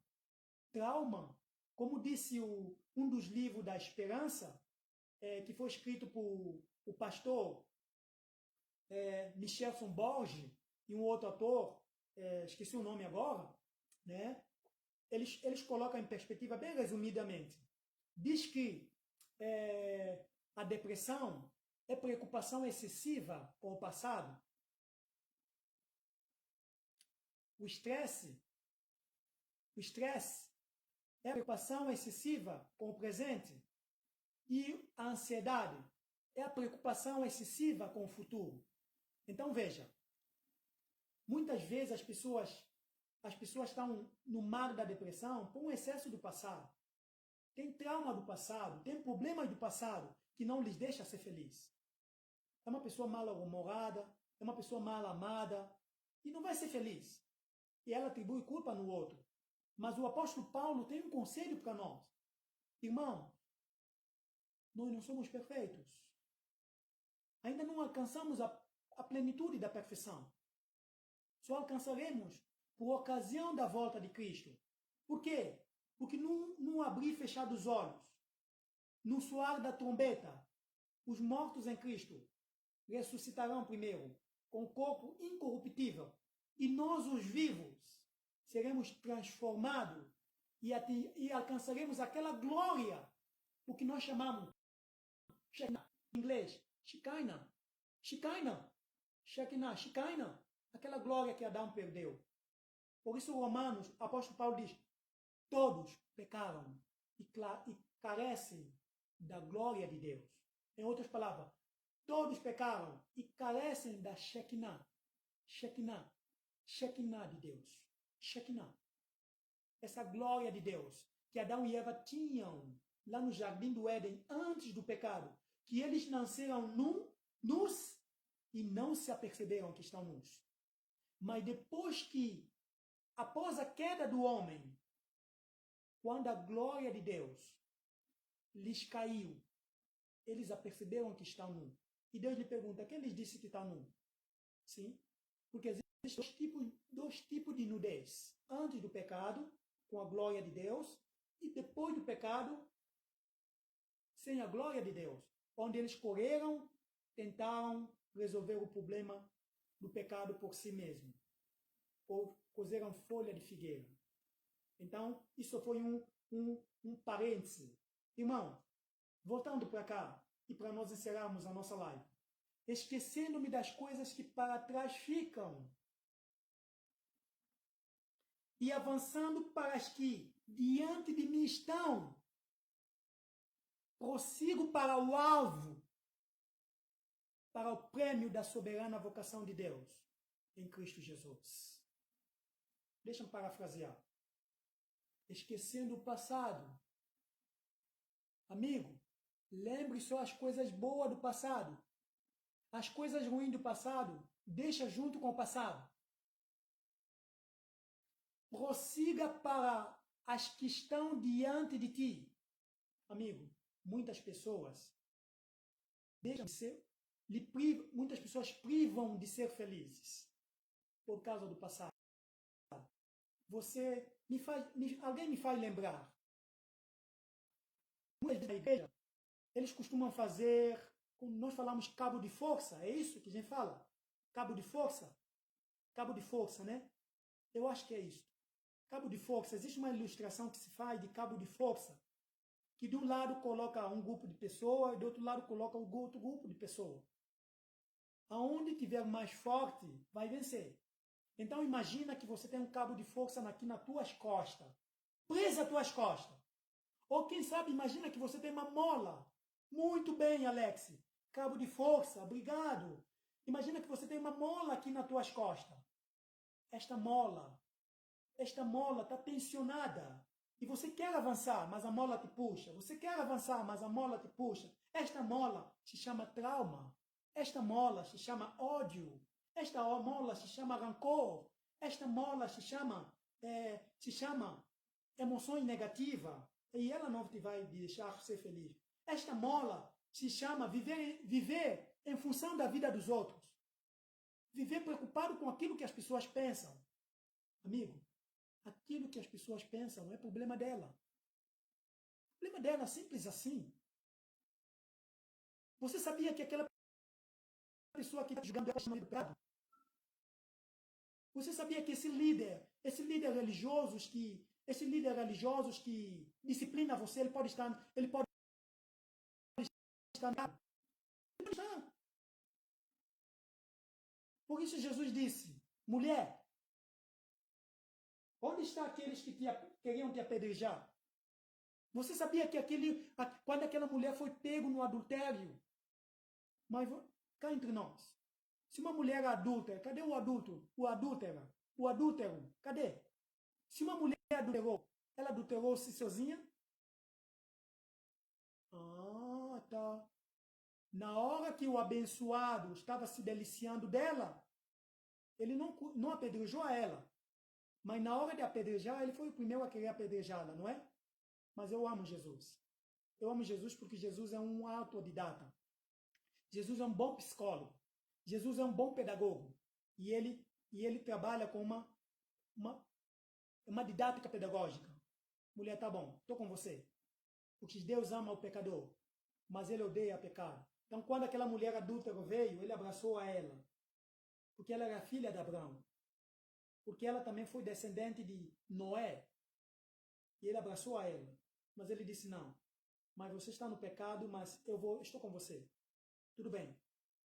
como disse um dos livros da Esperança, que foi escrito por o pastor Michelson Borges e um outro ator, esqueci o nome agora, né? Eles colocam em perspectiva bem resumidamente. Diz que a depressão é preocupação excessiva com o passado. O estresse é a preocupação excessiva com o presente. E a ansiedade é a preocupação excessiva com o futuro. Então veja, muitas vezes as pessoas estão no mar da depressão por um excesso do passado. Tem trauma do passado, tem problemas do passado que não lhes deixa ser feliz. É uma pessoa mal-humorada, é uma pessoa mal amada e não vai ser feliz. E ela atribui culpa no outro. Mas o apóstolo Paulo tem um conselho para nós. Irmão, nós não somos perfeitos. Ainda não alcançamos a plenitude da perfeição. Só alcançaremos por ocasião da volta de Cristo. Por quê? Porque num abrir e fechar dos olhos, no soar da trombeta, os mortos em Cristo ressuscitarão primeiro, com corpo incorruptível, e nós, os vivos, seremos transformados e alcançaremos aquela glória, o que nós chamamos, em inglês, Shekinah, aquela glória que Adão perdeu. Por isso, Romanos, o apóstolo Paulo diz, todos pecaram e carecem da glória de Deus. Em outras palavras, todos pecaram e carecem da Shekinah de Deus. Shekinah. Essa glória de Deus que Adão e Eva tinham lá no jardim do Éden antes do pecado, que eles nasceram nus e não se aperceberam que estão nus. Mas depois que, após a queda do homem, quando a glória de Deus lhes caiu, eles aperceberam que estão nus. E Deus lhe pergunta, quem lhes disse que está nu? Sim, porque existem dois tipos de nudez. Antes do pecado, com a glória de Deus, e depois do pecado, sem a glória de Deus. Onde eles correram, tentaram resolver o problema do pecado por si mesmo. Ou cozeram folha de figueira. Então, isso foi um parêntese. Irmão, voltando para cá, e para nós encerrarmos a nossa live. Esquecendo-me das coisas que para trás ficam. E avançando para as que diante de mim estão. Prossigo para o alvo, para o prêmio da soberana vocação de Deus, em Cristo Jesus. Deixa eu parafrasear. Esquecendo o passado. Amigo, lembre só as coisas boas do passado. As coisas ruins do passado, deixa junto com o passado. Prossiga para as que estão diante de ti. Amigo, muitas pessoas deixam de ser, muitas pessoas privam de ser felizes por causa do passado. alguém me faz lembrar. Na igreja, eles costumam fazer, como nós falamos, cabo de força, é isso que a gente fala? Cabo de força? Cabo de força, né? Eu acho que é isso. Cabo de força, existe uma ilustração que se faz de cabo de força, que de um lado coloca um grupo de pessoas e do outro lado coloca um outro grupo de pessoas. Aonde tiver mais forte, vai vencer. Então imagina que você tem um cabo de força aqui nas tuas costas, presa às tuas costas. Ou quem sabe, imagina que você tem uma mola. Muito bem, Alex. Cabo de força, obrigado. Imagina que você tem uma mola aqui nas tuas costas. Esta mola está tensionada. E você quer avançar, mas a mola te puxa. Você quer avançar, mas a mola te puxa. Esta mola se chama trauma. Esta mola se chama ódio. Esta mola se chama rancor. Esta mola se chama emoções negativas. E ela não te vai deixar ser feliz. Esta mola se chama viver em função da vida dos outros. Viver preocupado com aquilo que as pessoas pensam. Amigo, aquilo que as pessoas pensam é problema dela. O problema dela é simples assim. Você sabia que aquela pessoa que está julgando ela chama educado? Você sabia que esse líder religioso que disciplina você, ele pode estar. Por isso Jesus disse, mulher, onde estão aqueles que queriam te apedrejar? Você sabia que quando aquela mulher foi pego no adultério? Mas cá entre nós, se uma mulher é adúltera, cadê o adulto? O adúltero, cadê? Se uma mulher adulterou, ela adulterou-se sozinha? Ah, tá. Na hora que o abençoado estava se deliciando dela, ele não apedrejou a ela. Mas na hora de apedrejar, ele foi o primeiro a querer apedrejá-la, não é? Mas eu amo Jesus. Eu amo Jesus porque Jesus é um autodidata. Jesus é um bom psicólogo. Jesus é um bom pedagogo. E ele trabalha com uma didática pedagógica. Mulher, tá bom, estou com você. Porque Deus ama o pecador, mas ele odeia o pecado. Então, quando aquela mulher adúltera veio, ele abraçou a ela. Porque ela era filha de Abraão. Porque ela também foi descendente de Noé. E ele abraçou a ela. Mas ele disse, não, mas você está no pecado, mas estou com você. Tudo bem.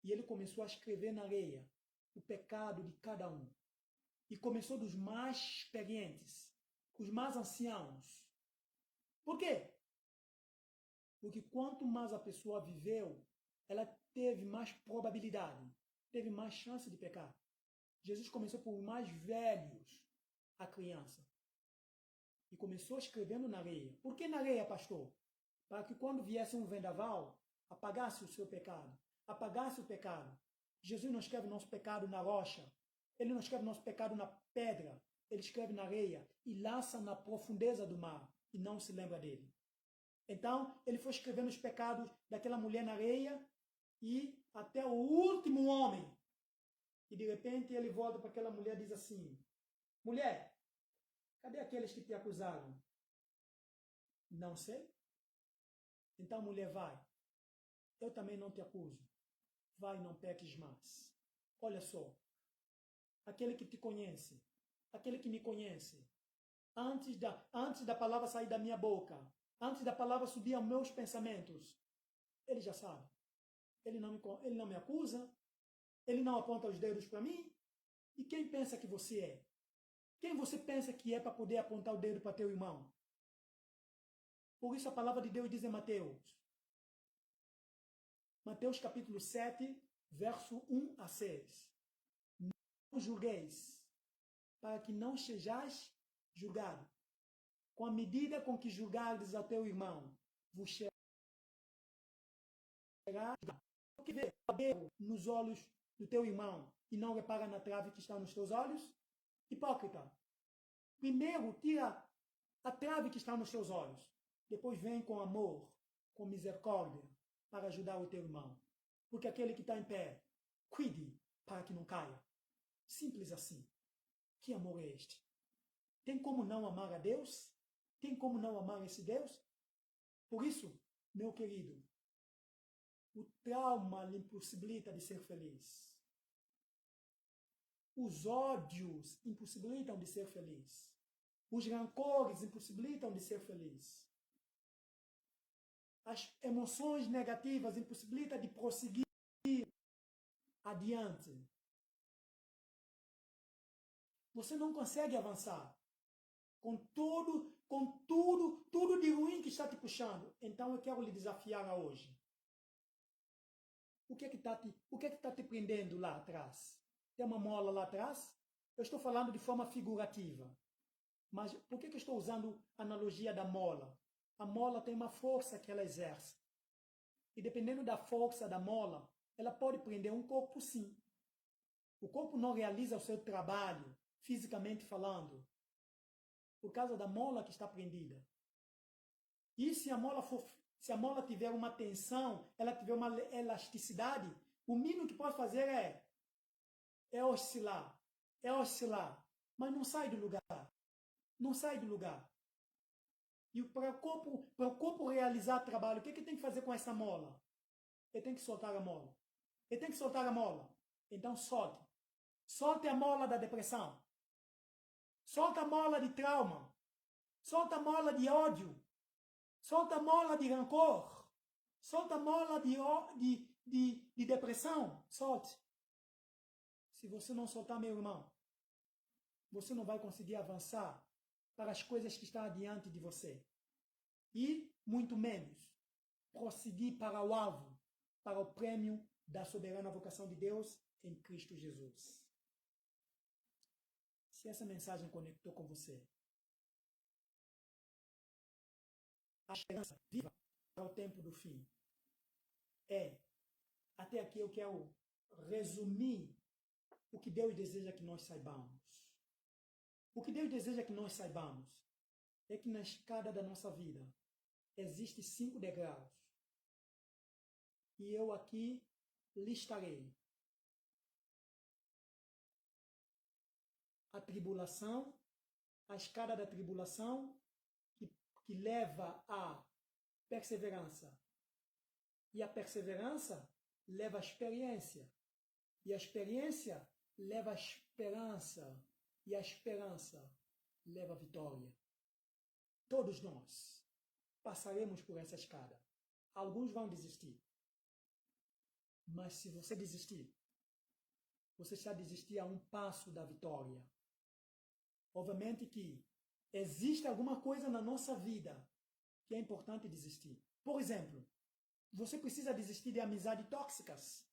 E ele começou a escrever na areia o pecado de cada um. E começou dos mais experientes, os mais anciãos. Por quê? Porque quanto mais a pessoa viveu, ela teve mais probabilidade, teve mais chance de pecar. Jesus começou por mais velhos, a criança. E começou escrevendo na areia. Por que na areia, pastor? Para que quando viesse um vendaval, apagasse o seu pecado. Apagasse o pecado. Jesus não escreve nosso pecado na rocha. Ele não escreve nosso pecado na pedra. Ele escreve na areia e lança na profundeza do mar. E não se lembra dele. Então, ele foi escrevendo os pecados daquela mulher na areia e até o último homem. E de repente ele volta para aquela mulher e diz assim, mulher, cadê aqueles que te acusaram? Não sei. Então a mulher vai. Eu também não te acuso. Vai, não peques mais. Olha só. Aquele que te conhece, aquele que me conhece, antes da palavra sair da minha boca, antes da palavra subir aos meus pensamentos, ele já sabe. Ele não me acusa, ele não aponta os dedos para mim. E quem pensa que você é? Quem você pensa que é para poder apontar o dedo para teu irmão? Por isso a palavra de Deus diz em Mateus capítulo 7, verso 1 a 6. Não julgueis, para que não sejais julgado. Com a medida com que julgardes a teu irmão, vos será julgado. Porque vê nos olhos do teu irmão e não repara na trave que está nos teus olhos? Hipócrita. Primeiro tira a trave que está nos teus olhos. Depois vem com amor, com misericórdia, para ajudar o teu irmão. Porque aquele que está em pé, cuide para que não caia. Simples assim. Que amor é este? Tem como não amar a Deus? Tem como não amar esse Deus? Por isso, meu querido, o trauma lhe impossibilita de ser feliz. Os ódios impossibilitam de ser feliz. Os rancores impossibilitam de ser feliz. As emoções negativas impossibilitam de prosseguir adiante. Você não consegue avançar com tudo de ruim que está te puxando. Então eu quero lhe desafiar a hoje. O que é que está te prendendo lá atrás? Tem uma mola lá atrás? Eu estou falando de forma figurativa. Mas por que eu estou usando a analogia da mola? A mola tem uma força que ela exerce. E dependendo da força da mola, ela pode prender um corpo, sim. O corpo não realiza o seu trabalho, fisicamente falando, por causa da mola que está prendida. E se a mola tiver uma tensão, ela tiver uma elasticidade, o mínimo que pode fazer é oscilar, mas não sai do lugar. Não sai do lugar. E para o corpo realizar trabalho, o que tem que fazer com essa mola? Ele tem que soltar a mola. Ele tem que soltar a mola. Então solte. Solte a mola da depressão. Solta a mola de trauma. Solta a mola de ódio. Solta a mola de rancor. Solta a mola de depressão. Solte. Se você não soltar, meu irmão, você não vai conseguir avançar para as coisas que estão adiante de você. E, muito menos, prosseguir para o alvo, para o prêmio da soberana vocação de Deus em Cristo Jesus. Se essa mensagem conectou com você, a esperança viva para o tempo do fim até aqui eu quero resumir o que Deus deseja que nós saibamos. O que Deus deseja que nós saibamos é que na escada da nossa vida existem 5 degraus. E eu aqui listarei a tribulação, a escada da tribulação, que leva à perseverança. E a perseverança leva à experiência. E a experiência leva à esperança. E a esperança leva à vitória. Todos nós passaremos por essa escada. Alguns vão desistir. Mas se você desistir, você já desistir a um passo da vitória. Obviamente que existe alguma coisa na nossa vida que é importante desistir. Por exemplo, você precisa desistir de amizades tóxicas.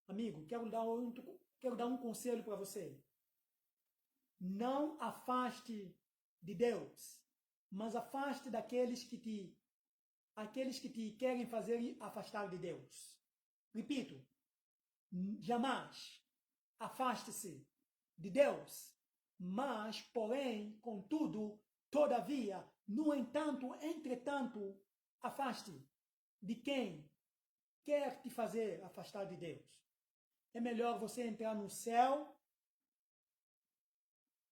Amigo, quero dar um conselho para você. Não afaste de Deus, mas afaste daqueles que te querem fazer afastar de Deus. Repito, jamais afaste-se de Deus, mas, porém, contudo, todavia, no entanto, entretanto, afaste de quem quer te fazer afastar de Deus. É melhor você entrar no céu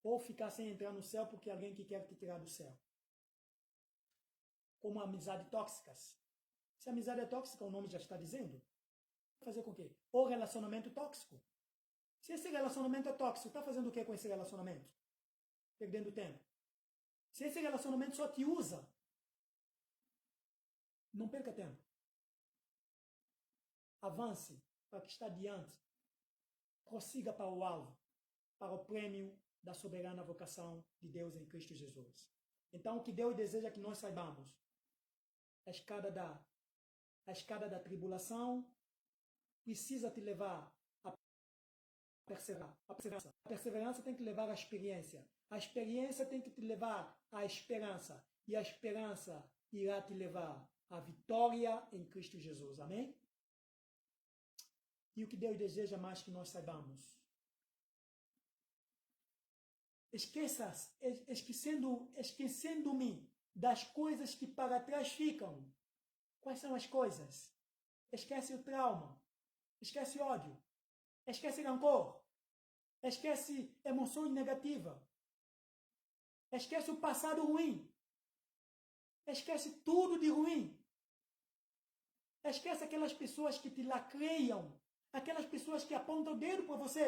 ou ficar sem entrar no céu porque alguém que quer te tirar do céu. Como amizade tóxicas. Se a amizade é tóxica, o nome já está dizendo. Fazer com o quê? Ou relacionamento tóxico. Se esse relacionamento é tóxico, está fazendo o que com esse relacionamento? Perdendo tempo. Se esse relacionamento só te usa, não perca tempo. Avance para o que está diante. Prossiga para o alvo, para o prêmio da soberana vocação de Deus em Cristo Jesus. Então, o que Deus deseja que nós saibamos? A escada da tribulação precisa te levar a perseverar. A perseverança tem que levar à experiência. A experiência tem que te levar à esperança. E a esperança irá te levar à vitória em Cristo Jesus. Amém? E o que Deus deseja mais que nós saibamos? Esquecendo-me das coisas que para trás ficam. Quais são as coisas? Esquece o trauma. Esquece ódio. Esquece rancor. Esquece emoções negativas. Esquece o passado ruim. Esquece tudo de ruim. Esquece aquelas pessoas que te lacreiam. Aquelas pessoas que apontam o dedo para você.